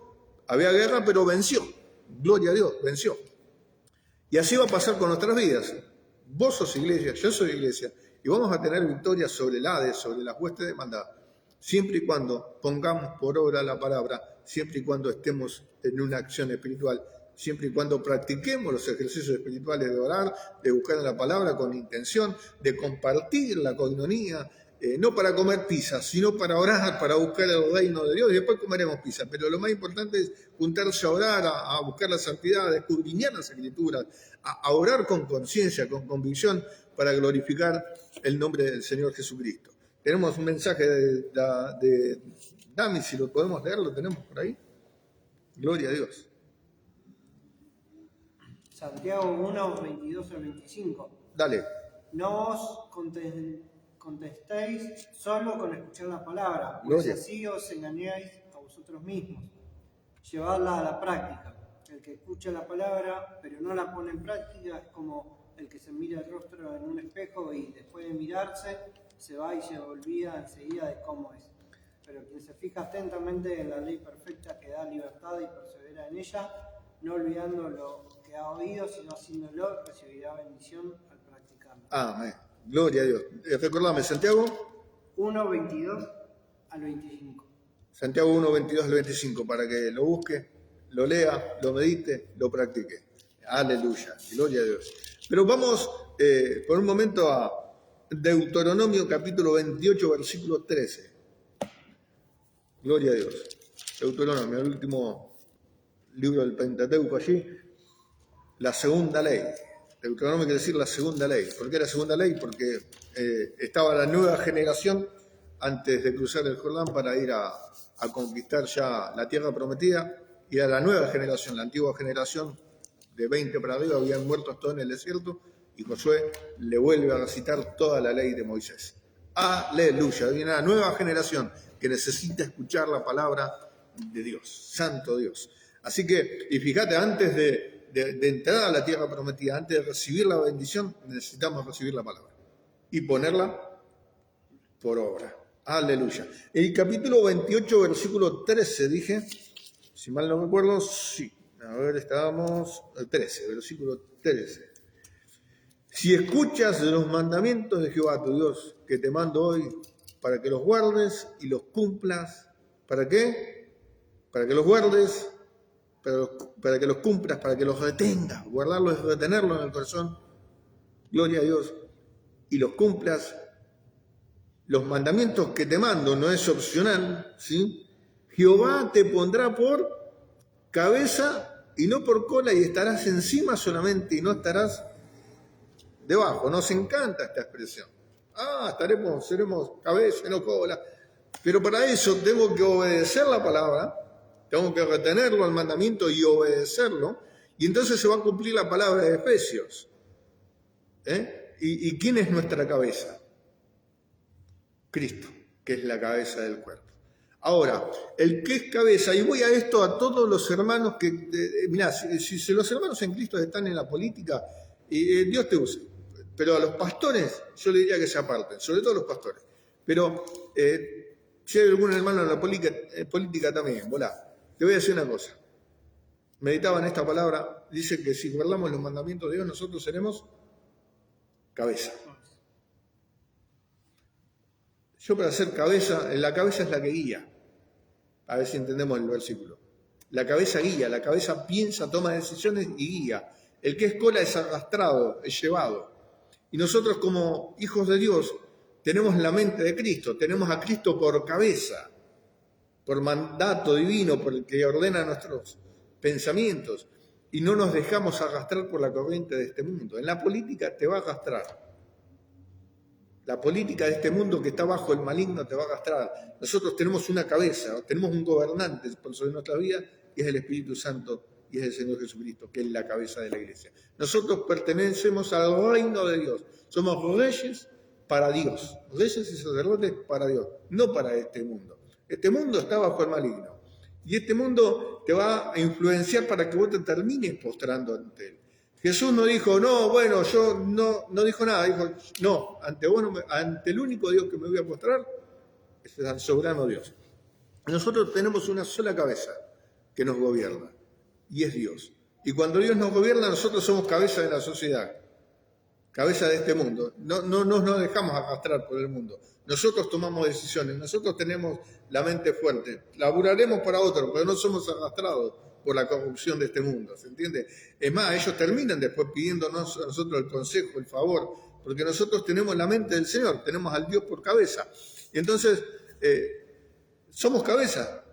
había guerra, pero venció. Gloria a Dios, venció. Y así va a pasar con nuestras vidas. Vos sos iglesia, yo soy iglesia, y vamos a tener victoria sobre el Hades, sobre las huestes de maldad, siempre y cuando pongamos por obra la palabra, siempre y cuando estemos en una acción espiritual, siempre y cuando practiquemos los ejercicios espirituales de orar, de buscar en la palabra con intención, de compartir la coinonía, no para comer pizza, sino para orar, para buscar el reino de Dios, y después comeremos pizza. Pero lo más importante es juntarse a orar, a buscar la santidad, a escudriñar las Escrituras, a orar con conciencia, con convicción, para glorificar el nombre del Señor Jesucristo. Tenemos un mensaje de Dami, si lo podemos leer, lo tenemos por ahí. Gloria a Dios. Santiago 1, 22 al 25. Dale. No os contestéis solo con escuchar la palabra, pues Gloria. así os engañáis a vosotros mismos. Llevadla a la práctica. El que escucha la palabra, pero no la pone en práctica, es como el que se mira el rostro en un espejo y después de mirarse, se va y se olvida enseguida de cómo es. Pero quien se fija atentamente en la ley perfecta que da libertad y persevera en ella, no olvidando lo que ha oído, sino haciéndolo, recibirá bendición al practicarlo. Amén. Gloria a Dios. Recordame, Santiago. 1, 22 al 25. Santiago 1, 22 al 25, para que lo busque, lo lea, lo medite, lo practique. Aleluya, gloria a Dios. Pero vamos por un momento a Deuteronomio capítulo 28, versículo 13. Gloria a Dios. Deuteronomio, el último libro del Pentateuco allí, la segunda ley. Deuteronomio quiere decir la segunda ley. ¿Por qué la segunda ley? Porque estaba la nueva generación antes de cruzar el Jordán para ir a conquistar ya la tierra prometida, y a la nueva generación, la antigua generación de 20 para arriba, habían muerto todos en el desierto, y Josué le vuelve a recitar toda la ley de Moisés. Aleluya, viene la nueva generación que necesita escuchar la palabra de Dios, santo Dios. Así que, y fíjate, antes de entrar a la tierra prometida, antes de recibir la bendición, necesitamos recibir la palabra y ponerla por obra. Aleluya. El capítulo 28, versículo 13, dije, si mal no recuerdo, sí. A ver, estábamos, 13, versículo 13. Si escuchas los mandamientos de Jehová tu Dios, que te mando hoy, para que los guardes y los cumplas, ¿para qué? Para que los guardes, para que los cumplas, para que los retengas. Guardarlos es retenerlos en el corazón. Gloria a Dios. Y los cumplas. Los mandamientos que te mando, no es opcional, ¿sí? Jehová te pondrá por cabeza y no por cola, y estarás encima solamente y no estarás debajo. Nos encanta esta expresión. Seremos cabeza y no cola. Pero para eso tengo que obedecer la palabra, tengo que retenerlo al mandamiento y obedecerlo, y entonces se va a cumplir la palabra de Efesios. ¿Y quién es nuestra cabeza? Cristo, que es la cabeza del cuerpo. Ahora, el que es cabeza, y voy a esto a todos los hermanos que, mirá, si los hermanos en Cristo están en la política, Dios te use, pero a los pastores yo le diría que se aparten, sobre todo los pastores. Pero si hay algún hermano en la política también, volá, te voy a decir una cosa. Meditaba en esta palabra, dice que si guardamos los mandamientos de Dios, nosotros seremos cabeza. Yo para ser cabeza, la cabeza es la que guía. A ver si entendemos el versículo. La cabeza guía, la cabeza piensa, toma decisiones y guía. El que es cola es arrastrado, es llevado. Y nosotros como hijos de Dios tenemos la mente de Cristo, tenemos a Cristo por cabeza, por mandato divino, por el que ordena nuestros pensamientos. Y no nos dejamos arrastrar por la corriente de este mundo. En la política te va a arrastrar. La política de este mundo que está bajo el maligno te va a arrastrar. Nosotros tenemos una cabeza, tenemos un gobernante por sobre nuestra vida, y es el Espíritu Santo, y es el Señor Jesucristo, que es la cabeza de la iglesia. Nosotros pertenecemos al reino de Dios. Somos reyes para Dios, reyes y sacerdotes para Dios, no para este mundo. Este mundo está bajo el maligno. Y este mundo te va a influenciar para que vos te termines postrando ante él. Jesús no dijo, no, bueno, yo no dijo nada, dijo, no, ante el único Dios que me voy a postrar es el soberano Dios. Nosotros tenemos una sola cabeza que nos gobierna, y es Dios. Y cuando Dios nos gobierna, nosotros somos cabeza de la sociedad, cabeza de este mundo. No nos dejamos arrastrar por el mundo. Nosotros tomamos decisiones, nosotros tenemos la mente fuerte, laburaremos para otros, pero no somos arrastrados por la corrupción de este mundo, ¿se entiende? Es más, ellos terminan después pidiéndonos a nosotros el consejo, el favor, porque nosotros tenemos la mente del Señor, tenemos al Dios por cabeza. Y entonces, somos cabeza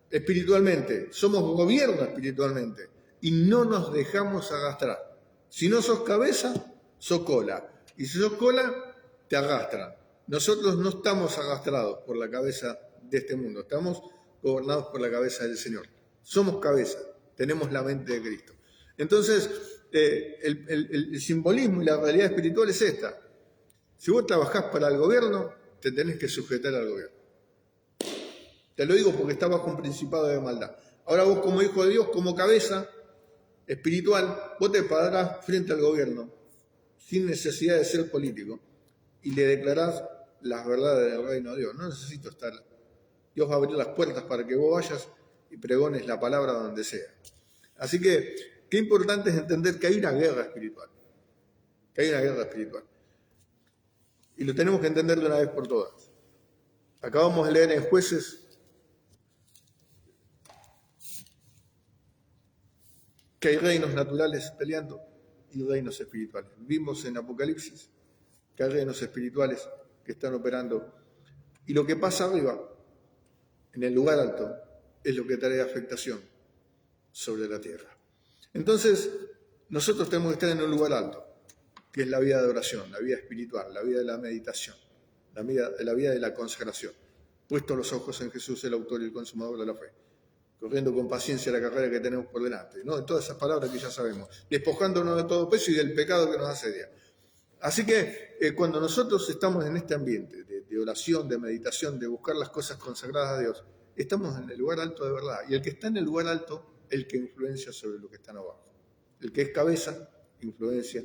espiritualmente, somos gobierno espiritualmente, y no nos dejamos arrastrar. Si no sos cabeza, sos cola. Y si sos cola, te arrastran. Nosotros no estamos arrastrados por la cabeza de este mundo, estamos gobernados por la cabeza del Señor. Somos cabeza, tenemos la mente de Cristo. Entonces, el simbolismo y la realidad espiritual es esta. Si vos trabajás para el gobierno, te tenés que sujetar al gobierno. Te lo digo porque está bajo un principado de maldad. Ahora vos como hijo de Dios, como cabeza espiritual, vos te pararás frente al gobierno, sin necesidad de ser político, y le declarás las verdades del reino de Dios. No necesito estar. Dios va a abrir las puertas para que vos vayas y pregones la palabra donde sea. Así que, qué importante es entender que hay una guerra espiritual. Que hay una guerra espiritual. Y lo tenemos que entender de una vez por todas. Acabamos de leer en Jueces que hay reinos naturales peleando y reinos espirituales. Vimos en Apocalipsis que hay reinos espirituales que están operando. Y lo que pasa arriba, en el lugar alto, es lo que trae afectación sobre la tierra. Entonces, nosotros tenemos que estar en un lugar alto, que es la vida de oración, la vida espiritual, la vida de la meditación, la vida de la consagración. Puestos los ojos en Jesús, el autor y el consumador de la fe. Corriendo con paciencia la carrera que tenemos por delante, ¿no? En todas esas palabras que ya sabemos. Despojándonos de todo peso y del pecado que nos asedia. Así que cuando nosotros estamos en este ambiente de oración, de meditación, de buscar las cosas consagradas a Dios, estamos en el lugar alto de verdad. Y el que está en el lugar alto, el que influencia sobre lo que están abajo. El que es cabeza, influencia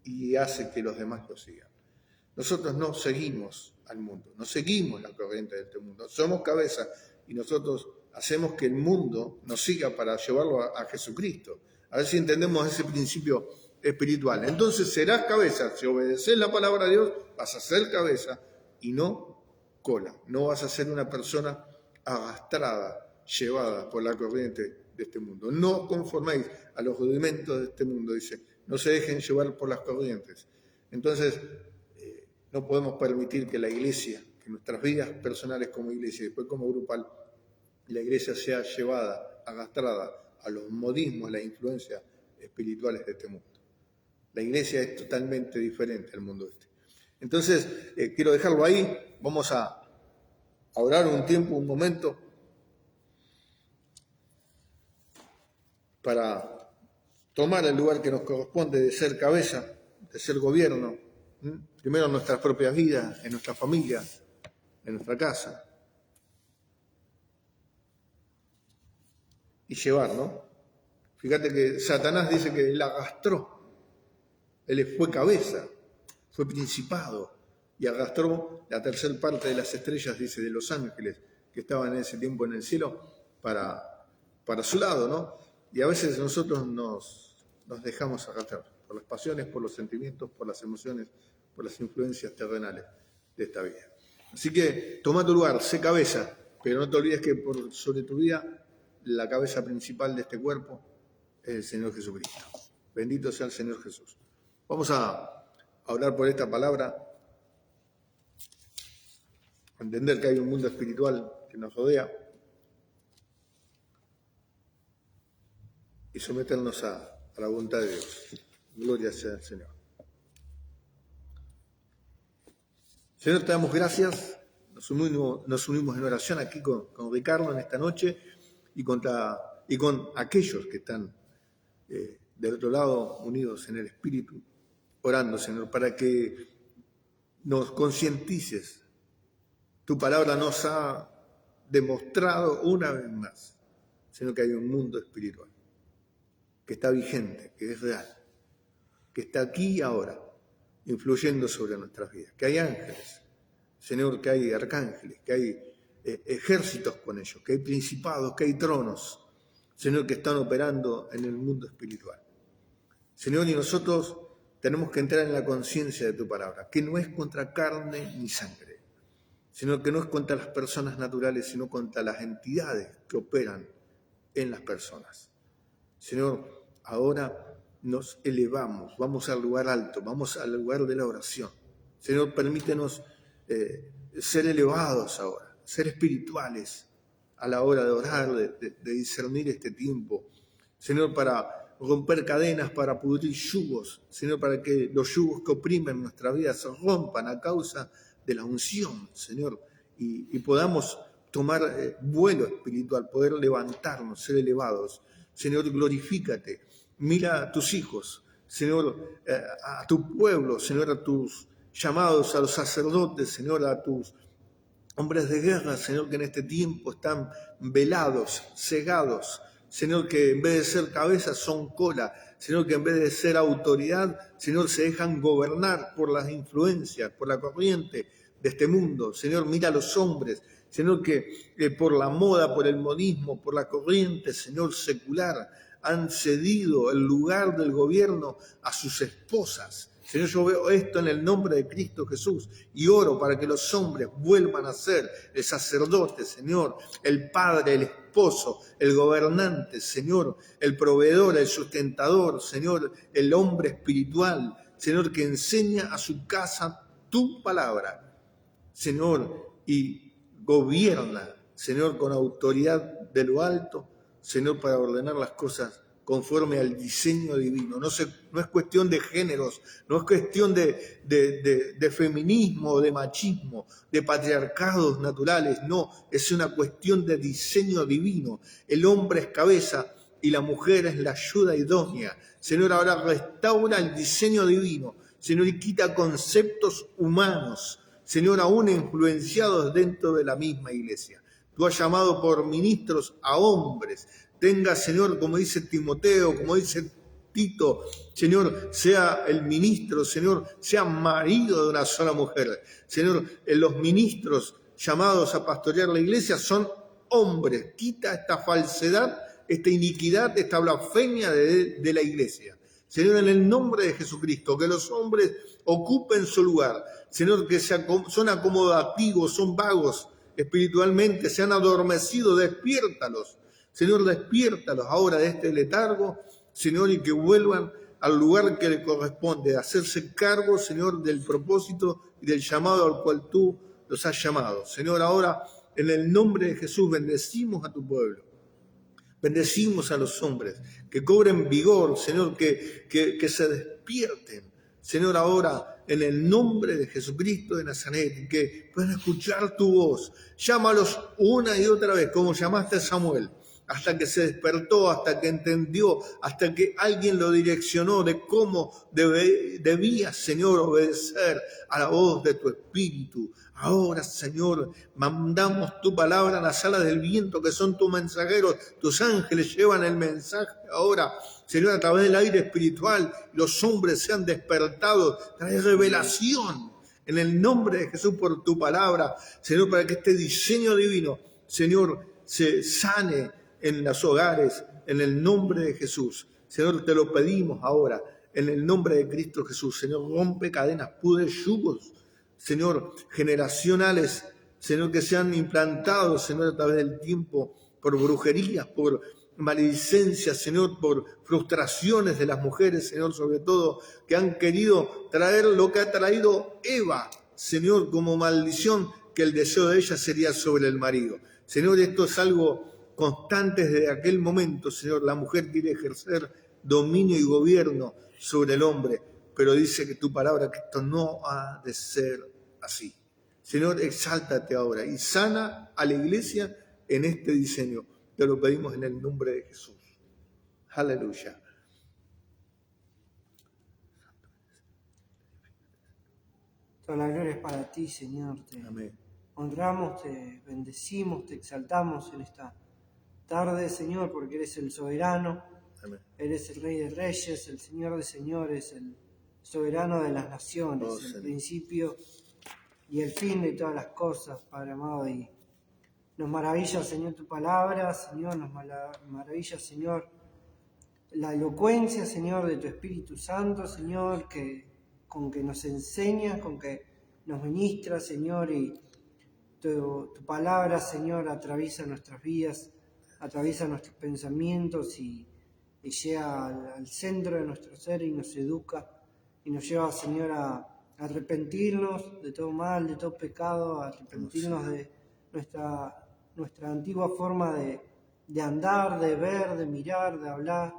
y hace que los demás lo sigan. Nosotros no seguimos al mundo, no seguimos la corriente de este mundo. Somos cabeza y nosotros hacemos que el mundo nos siga para llevarlo a Jesucristo. A ver si entendemos ese principio espiritual. Entonces serás cabeza, si obedeces la palabra de Dios, vas a ser cabeza y no cola. No vas a ser una persona arrastrada, llevada por la corriente de este mundo. No conforméis a los rudimentos de este mundo, dice. No se dejen llevar por las corrientes. Entonces, no podemos permitir que la iglesia, que nuestras vidas personales como iglesia y después como grupal, la iglesia sea llevada, arrastrada a los modismos, a las influencias espirituales de este mundo. La iglesia es totalmente diferente al mundo este. Entonces, quiero dejarlo ahí. Vamos a orar un tiempo, un momento, para tomar el lugar que nos corresponde de ser cabeza, de ser gobierno, primero en nuestras propias vidas, en nuestra familia, en nuestra casa, y llevar, ¿no? Fíjate que Satanás dice que él arrastró, él fue cabeza, fue principado, y arrastró la tercera parte de las estrellas, dice, de los ángeles, que estaban en ese tiempo en el cielo, para su lado, ¿no? Y a veces nosotros nos dejamos arrastrar por las pasiones, por los sentimientos, por las emociones, por las influencias terrenales de esta vida. Así que toma tu lugar, sé cabeza, pero no te olvides que sobre tu vida la cabeza principal de este cuerpo es el Señor Jesucristo. Bendito sea el Señor Jesús. Vamos a hablar por esta palabra, a entender que hay un mundo espiritual que nos rodea y someternos a la voluntad de Dios. Gloria sea al Señor. Señor, te damos gracias. Nos unimos en oración aquí con Ricardo en esta noche y con aquellos que están del otro lado unidos en el Espíritu, orando, Señor, para que nos concientices. Tu palabra nos ha demostrado una vez más, Señor, que hay un mundo espiritual, que está vigente, que es real, que está aquí y ahora, influyendo sobre nuestras vidas, que hay ángeles, Señor, que hay arcángeles, que hay ejércitos con ellos, que hay principados, que hay tronos, Señor, que están operando en el mundo espiritual. Señor, y nosotros tenemos que entrar en la conciencia de tu palabra, que no es contra carne ni sangre, sino que no es contra las personas naturales, sino contra las entidades que operan en las personas. Señor, ahora nos elevamos, vamos al lugar alto, vamos al lugar de la oración. Señor, permítenos ser elevados ahora, ser espirituales a la hora de orar, de discernir este tiempo. Señor, para romper cadenas, para pudrir yugos, Señor, para que los yugos que oprimen nuestra vida se rompan a causa de la unción, Señor, y podamos tomar vuelo espiritual, poder levantarnos, ser elevados. Señor, glorifícate, mira a tus hijos, Señor, a tu pueblo, Señor, a tus llamados, a los sacerdotes, Señor, a tus hombres de guerra, Señor, que en este tiempo están velados, cegados, Señor, que en vez de ser cabezas son cola, Señor, que en vez de ser autoridad, Señor, se dejan gobernar por las influencias, por la corriente de este mundo. Señor, mira a los hombres, Señor, que por la moda, por el modismo, por la corriente, Señor, secular, han cedido el lugar del gobierno a sus esposas, Señor, yo veo esto en el nombre de Cristo Jesús y oro para que los hombres vuelvan a ser el sacerdote, Señor, el padre, el esposo, el gobernante, Señor, el proveedor, el sustentador, Señor, el hombre espiritual, Señor, que enseña a su casa tu palabra, Señor, y gobierna, Señor, con autoridad de lo alto, Señor, para ordenar las cosas conforme al diseño divino. No es cuestión de géneros, no es cuestión de feminismo, de machismo, de patriarcados naturales, no, es una cuestión de diseño divino. El hombre es cabeza y la mujer es la ayuda idónea. Señor, ahora restaura el diseño divino, Señor, y quita conceptos humanos, Señor, aún influenciados dentro de la misma iglesia. Tú has llamado por ministros a hombres. Tenga, Señor, como dice Timoteo, como dice Tito, Señor, sea el ministro, Señor, sea marido de una sola mujer. Señor, los ministros llamados a pastorear la iglesia son hombres. Quita esta falsedad, esta iniquidad, esta blasfemia de la iglesia. Señor, en el nombre de Jesucristo, que los hombres ocupen su lugar. Señor, que son acomodativos, son vagos espiritualmente, se han adormecido, despiértalos. Señor, despiértalos ahora de este letargo, Señor, y que vuelvan al lugar que le corresponde, a hacerse cargo, Señor, del propósito y del llamado al cual tú los has llamado. Señor, ahora, en el nombre de Jesús, bendecimos a tu pueblo. Bendecimos a los hombres, que cobren vigor, Señor, que se despierten. Señor, ahora, en el nombre de Jesucristo de Nazaret, que puedan escuchar tu voz. Llámalos una y otra vez, como llamaste a Samuel, hasta que se despertó, hasta que entendió, hasta que alguien lo direccionó de cómo debía, Señor, obedecer a la voz de tu Espíritu. Ahora, Señor, mandamos tu palabra a las alas del viento, que son tus mensajeros, tus ángeles llevan el mensaje ahora, Señor, a través del aire espiritual, los hombres sean despertados, trae revelación en el nombre de Jesús por tu palabra, Señor, para que este diseño divino, Señor, se sane en los hogares, en el nombre de Jesús. Señor, te lo pedimos ahora, en el nombre de Cristo Jesús. Señor, rompe cadenas, pudre yugos, Señor, generacionales, Señor, que se han implantado, Señor, a través del tiempo, por brujerías, por maledicencias, Señor, por frustraciones de las mujeres, Señor, sobre todo, que han querido traer lo que ha traído Eva, Señor, como maldición, que el deseo de ella sería sobre el marido. Señor, esto es algo constante desde aquel momento, Señor. La mujer quiere ejercer dominio y gobierno sobre el hombre, pero dice que tu palabra, que esto no ha de ser así. Señor, exáltate ahora y sana a la iglesia en este diseño. Te lo pedimos en el nombre de Jesús. Aleluya. Toda la gloria es para ti, Señor. Te Amén. honramos, te bendecimos, te exaltamos en esta tarde, Señor, porque eres el soberano. Amén. Eres el Rey de Reyes, el Señor de Señores, el soberano de las naciones, el Señor. principio y el fin de todas las cosas, Padre amado. Y nos maravilla, Señor, tu palabra, Señor, nos maravilla, Señor, la elocuencia, Señor, de tu Espíritu Santo, Señor, con que nos enseñas, con que nos ministras, Señor, y tu palabra, Señor, atraviesa nuestras vidas, atraviesa nuestros pensamientos y llega al centro de nuestro ser y nos educa y nos lleva, Señor, a arrepentirnos de todo mal, de todo pecado, a arrepentirnos de nuestra antigua forma de andar, de ver, de mirar, de hablar,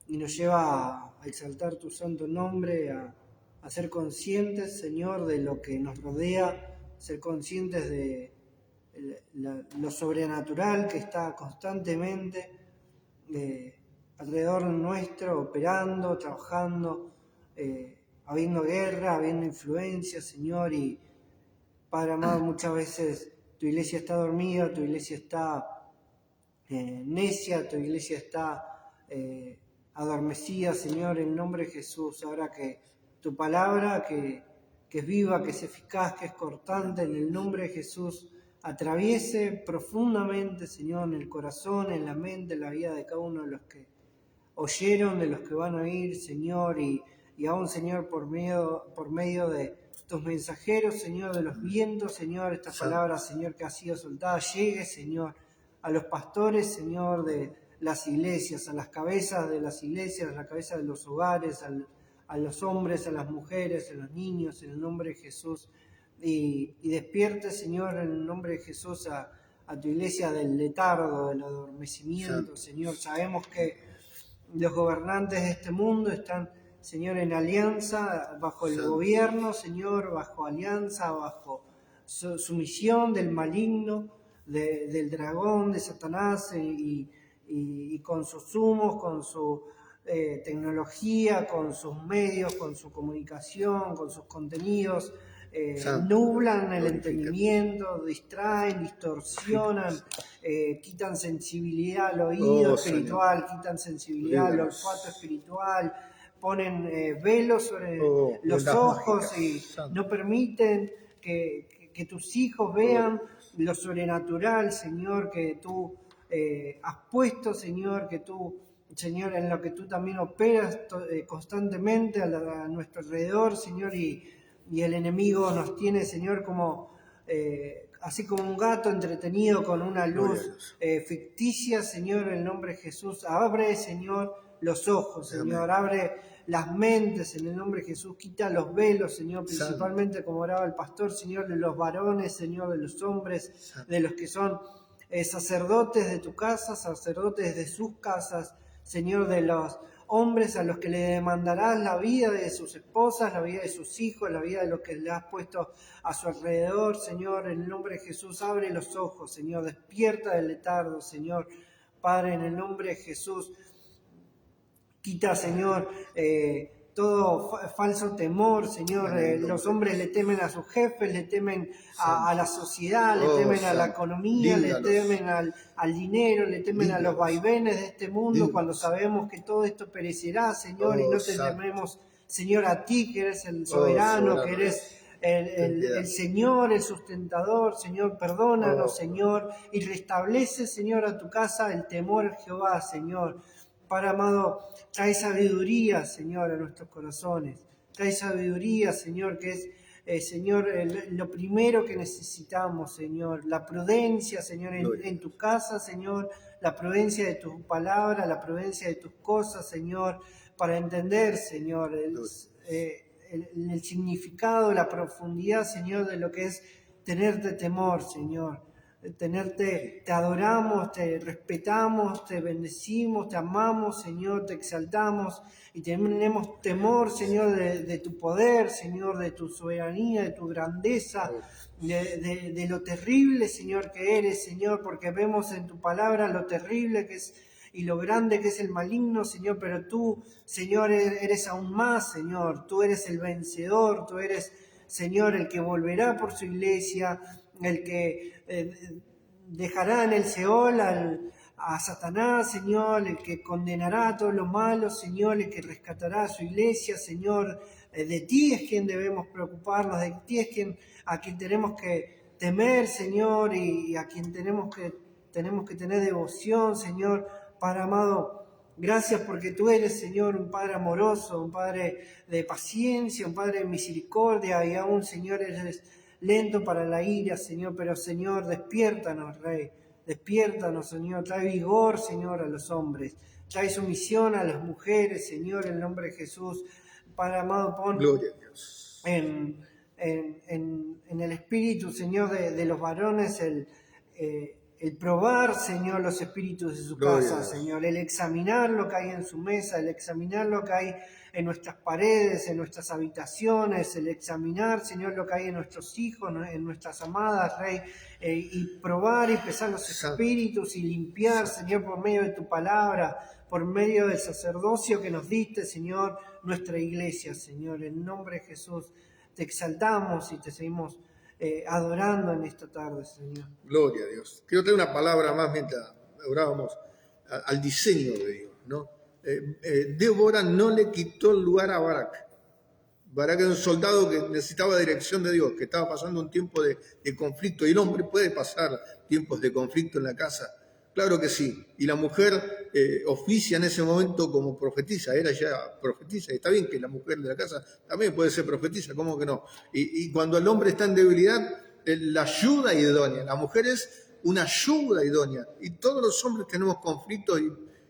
y nos lleva a exaltar tu santo nombre, a ser conscientes, Señor, de lo que nos rodea, ser conscientes de lo sobrenatural que está constantemente alrededor nuestro, operando, trabajando, habiendo guerra, habiendo influencia, Señor, y Padre amado, muchas veces tu iglesia está dormida, tu iglesia está necia, tu iglesia está adormecida, Señor, en nombre de Jesús. Ahora que tu palabra, que es viva, que es eficaz, que es cortante, en el nombre de Jesús, atraviese profundamente, Señor, en el corazón, en la mente, en la vida de cada uno de los que oyeron, de los que van a oír, Señor, y y aún, Señor, por medio de tus mensajeros, Señor, de los vientos, Señor, esta palabra, Señor, que ha sido soltada, llegue, Señor, a los pastores, Señor, de las iglesias, a las cabezas de las iglesias, a la cabeza de los hogares, a los hombres, a las mujeres, a los niños, en el nombre de Jesús. Y despierte, Señor, en el nombre de Jesús a tu iglesia del letargo, del adormecimiento, Señor. Sabemos que los gobernantes de este mundo están, Señor, en alianza bajo el gobierno, Señor, bajo alianza, bajo sumisión del maligno, del dragón, de Satanás, y con sus humos, con su tecnología, con sus medios, con su comunicación, con sus contenidos, nublan el entendimiento, distraen, distorsionan, quitan sensibilidad al oído espiritual, quitan sensibilidad al olfato espiritual, ponen velos sobre los ojos y no permiten que tus hijos vean lo sobrenatural, Señor, que tú has puesto, Señor, que tú, Señor, en lo que tú también operas constantemente a nuestro alrededor, Señor, y el enemigo nos tiene, Señor, como así como un gato entretenido con una luz ficticia, Señor, en el nombre de Jesús. Abre, Señor, los ojos, Señor, abre las mentes en el nombre de Jesús, quita los velos, Señor, principalmente como oraba el pastor, Señor, de los varones, Señor, de los hombres, de los que son sacerdotes de tu casa, sacerdotes de sus casas, Señor, de los hombres a los que le demandarás la vida de sus esposas, la vida de sus hijos, la vida de los que le has puesto a su alrededor, Señor, en el nombre de Jesús, abre los ojos, Señor, despierta del letargo, Señor, Padre, en el nombre de Jesús, quita, Señor, todo falso temor, Señor. Los hombres le temen a sus jefes, le temen a la sociedad, le temen a la economía, le temen al dinero, le temen a los vaivenes de este mundo, cuando sabemos que todo esto perecerá, Señor, y no te tememos, Señor, a ti, que eres el soberano, que eres el Señor, el sustentador. Señor, perdónanos, Señor, y restablece, Señor, a tu casa el temor a Jehová, Señor. Padre amado, trae sabiduría, Señor, a nuestros corazones. Trae sabiduría, Señor, que es, Señor, lo primero que necesitamos, Señor. La prudencia, Señor, en tu casa, Señor. La prudencia de tu palabra, la prudencia de tus cosas, Señor, para entender, Señor, el significado, la profundidad, Señor, de lo que es tenerte temor, Señor. Te adoramos, te respetamos, te bendecimos, te amamos, Señor, te exaltamos y tenemos temor, Señor, de tu poder, Señor, de tu soberanía, de tu grandeza, de lo terrible, Señor, que eres, Señor, porque vemos en tu palabra lo terrible que es y lo grande que es el maligno, Señor, pero tú, Señor, eres aún más, Señor, tú eres el vencedor, tú eres, Señor, el que volverá por su iglesia, el que dejará en el Seol a Satanás, Señor, el que condenará a todos los malos, Señor, el que rescatará a su iglesia, Señor. De ti es quien debemos preocuparnos, de ti es a quien tenemos que temer, Señor, y a quien tenemos que tener devoción, Señor. Padre amado, gracias porque tú eres, Señor, un Padre amoroso, un Padre de paciencia, un Padre de misericordia, y aún, Señor, eres lento para la ira, Señor, pero, Señor, despiértanos, Rey, despiértanos, Señor, trae vigor, Señor, a los hombres, trae sumisión a las mujeres, Señor, en el nombre de Jesús. Padre amado, pon Gloria a Dios. En el espíritu, Señor, de los varones, el probar, Señor, los espíritus de su casa, Señor, el examinar lo que hay en su mesa, el examinar lo que hay en nuestras paredes, en nuestras habitaciones, el examinar, Señor, lo que hay en nuestros hijos, en nuestras amadas, Rey, y probar y pesar los espíritus y limpiar, Señor, por medio de tu palabra, por medio del sacerdocio que nos diste, Señor, nuestra iglesia, Señor, en nombre de Jesús, te exaltamos y te seguimos adorando en esta tarde, Señor. Gloria a Dios. Quiero tener una palabra más mientras orábamos al diseño de Dios, ¿no? Débora no le quitó el lugar a Barak. Barak era un soldado que necesitaba dirección de Dios, que estaba pasando un tiempo de conflicto, y el hombre puede pasar tiempos de conflicto en la casa, Claro que sí. Y la mujer oficia en ese momento como profetisa, era ya profetisa. Y está bien que la mujer de la casa también puede ser profetisa, ¿cómo que no? Y cuando el hombre está en debilidad, la ayuda idónea. La mujer es una ayuda idónea. Y todos los hombres tenemos conflictos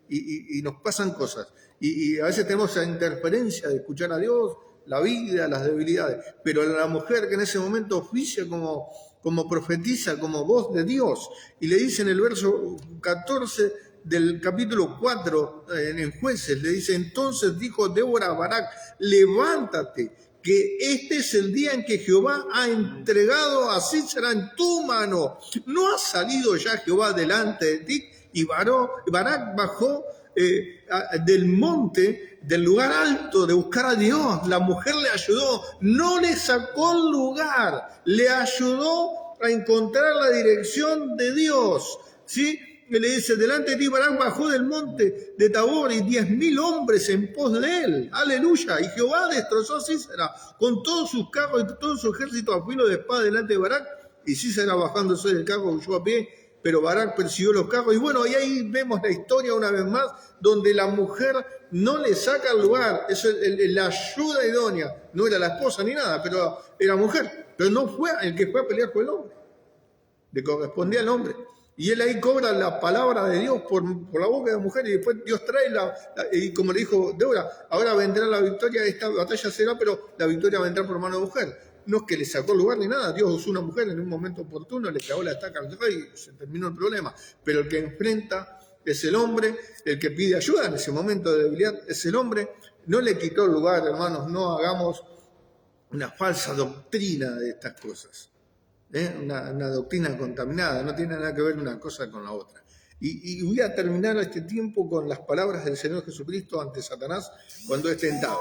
y nos pasan cosas. Y a veces tenemos esa interferencia de escuchar a Dios, la vida, las debilidades. Pero la mujer que en ese momento oficia como profetiza, como voz de Dios. Y le dice en el verso 14 del capítulo 4, en Jueces, le dice: entonces dijo Débora a Barak, levántate, que este es el día en que Jehová ha entregado a Sisera en tu mano. ¿No ha salido ya Jehová delante de ti? Y Barak bajó del monte, del lugar alto, de buscar a Dios. La mujer le ayudó, no le sacó el lugar, le ayudó a encontrar la dirección de Dios, ¿sí? Y le dice: delante de ti Barak bajó del monte de Tabor y 10.000 hombres en pos de él. Aleluya. Y Jehová destrozó a Sisera con todos sus carros y todo su ejército a filo de espada delante de Barak. Y Sisera, bajándose del carro, huyó a pie, pero Barak persiguió los carros. Y bueno, y ahí vemos la historia una vez más, donde la mujer no le saca el lugar. Es la ayuda idónea. No era la esposa ni nada, pero era mujer. Pero no fue el que fue a pelear con el hombre. Le correspondía al hombre. Y él ahí cobra la palabra de Dios por la boca de la mujer, y después Dios trae y como le dijo Débora, ahora vendrá la victoria, esta batalla será, pero la victoria vendrá por mano de mujer. No es que le sacó lugar ni nada, Dios usó una mujer en un momento oportuno, le clavó la estaca al rey y se terminó el problema. Pero el que enfrenta es el hombre, el que pide ayuda en ese momento de debilidad es el hombre. No le quitó el lugar, hermanos, no hagamos una falsa doctrina de estas cosas. Una doctrina contaminada, no tiene nada que ver una cosa con la otra. Y voy a terminar este tiempo con las palabras del Señor Jesucristo ante Satanás cuando es tentado.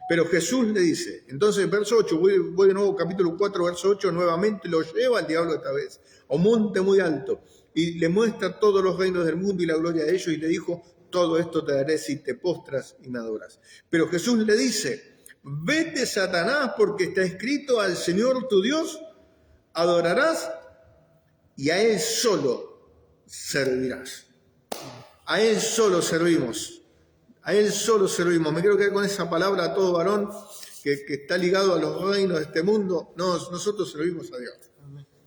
Pero Jesús le dice, entonces verso 8, voy de nuevo capítulo 4, verso 8, nuevamente lo lleva al diablo esta vez, a un monte muy alto, y le muestra todos los reinos del mundo y la gloria de ellos, y le dijo: todo esto te daré si te postras y me adoras. Pero Jesús le dice: vete, Satanás, porque está escrito: al Señor tu Dios adorarás y a Él solo servirás. A Él solo servimos. A Él solo servimos. Me quiero quedar con esa palabra a todo varón que está ligado a los reinos de este mundo. Nosotros servimos a Dios.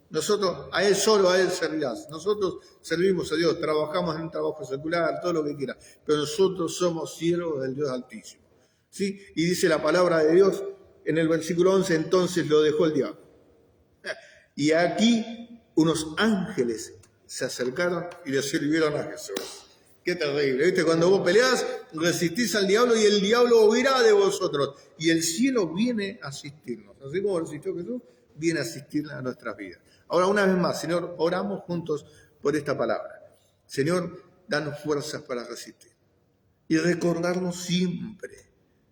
Nosotros, a Él solo, a Él servirás. Nosotros servimos a Dios, trabajamos en un trabajo secular, todo lo que quiera. Pero nosotros somos siervos del Dios Altísimo. ¿Sí? Y dice la palabra de Dios en el versículo 11, entonces lo dejó el diablo. Y aquí unos ángeles se acercaron y le sirvieron a Jesús. Qué terrible, ¿viste? Cuando vos peleás, resistís al diablo y el diablo huirá de vosotros. Y el cielo viene a asistirnos. Así como resistió Jesús, viene a asistir a nuestras vidas. Ahora, una vez más, Señor, oramos juntos por esta palabra. Señor, danos fuerzas para resistir. Y recordarnos siempre,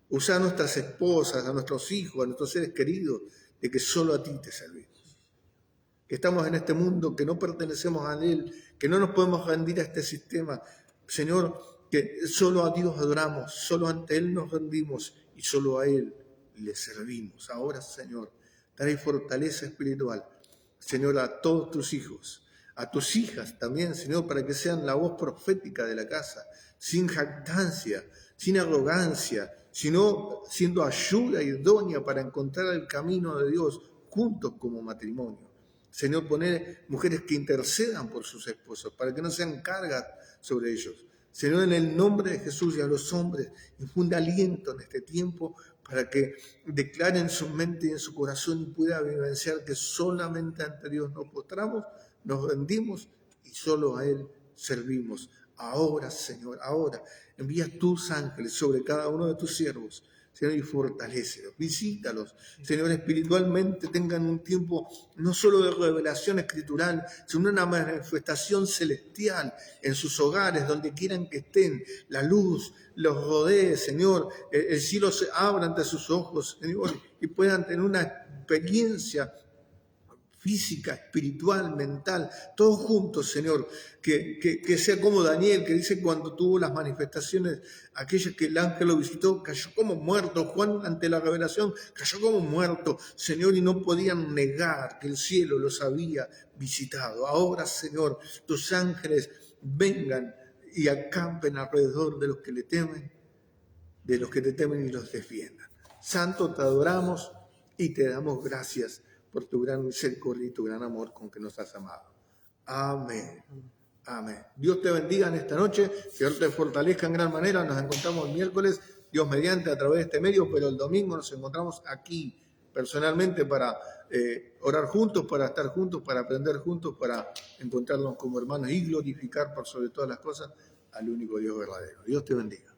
usar a nuestras esposas, a nuestros hijos, a nuestros seres queridos, de que solo a ti te servimos. Que estamos en este mundo, que no pertenecemos a Él, que no nos podemos rendir a este sistema. Señor, que solo a Dios adoramos, solo ante Él nos rendimos y solo a Él le servimos. Ahora, Señor, trae fortaleza espiritual, Señor, a todos tus hijos, a tus hijas también, Señor, para que sean la voz profética de la casa, sin jactancia, sin arrogancia, sino siendo ayuda idónea para encontrar el camino de Dios juntos como matrimonio. Señor, poner mujeres que intercedan por sus esposos, para que no sean cargas sobre ellos. Señor, en el nombre de Jesús, y a los hombres, infunde aliento en este tiempo para que declaren en su mente y en su corazón y pueda vivenciar que solamente ante Dios nos postramos, nos rendimos y solo a Él servimos. Ahora, Señor, ahora envía tus ángeles sobre cada uno de tus siervos, Señor, y fortalécelos, visítalos, Señor, espiritualmente tengan un tiempo no solo de revelación escritural, sino una manifestación celestial en sus hogares, donde quieran que estén, la luz los rodee, Señor, el cielo se abra ante sus ojos, Señor, y puedan tener una experiencia física, espiritual, mental, todos juntos, Señor, que sea como Daniel, que dice cuando tuvo las manifestaciones, aquellas que el ángel lo visitó, cayó como muerto. Juan, ante la revelación, cayó como muerto, Señor, y no podían negar que el cielo los había visitado. Ahora, Señor, tus ángeles vengan y acampen alrededor de los que le temen, de los que te temen y los defiendan. Santo, te adoramos y te damos gracias por tu gran misericordia y tu gran amor con que nos has amado. Amén. Amén. Dios te bendiga en esta noche, que Dios te fortalezca en gran manera. Nos encontramos el miércoles, Dios mediante, a través de este medio, pero el domingo nos encontramos aquí personalmente para orar juntos, para estar juntos, para aprender juntos, para encontrarnos como hermanos y glorificar por sobre todas las cosas al único Dios verdadero. Dios te bendiga.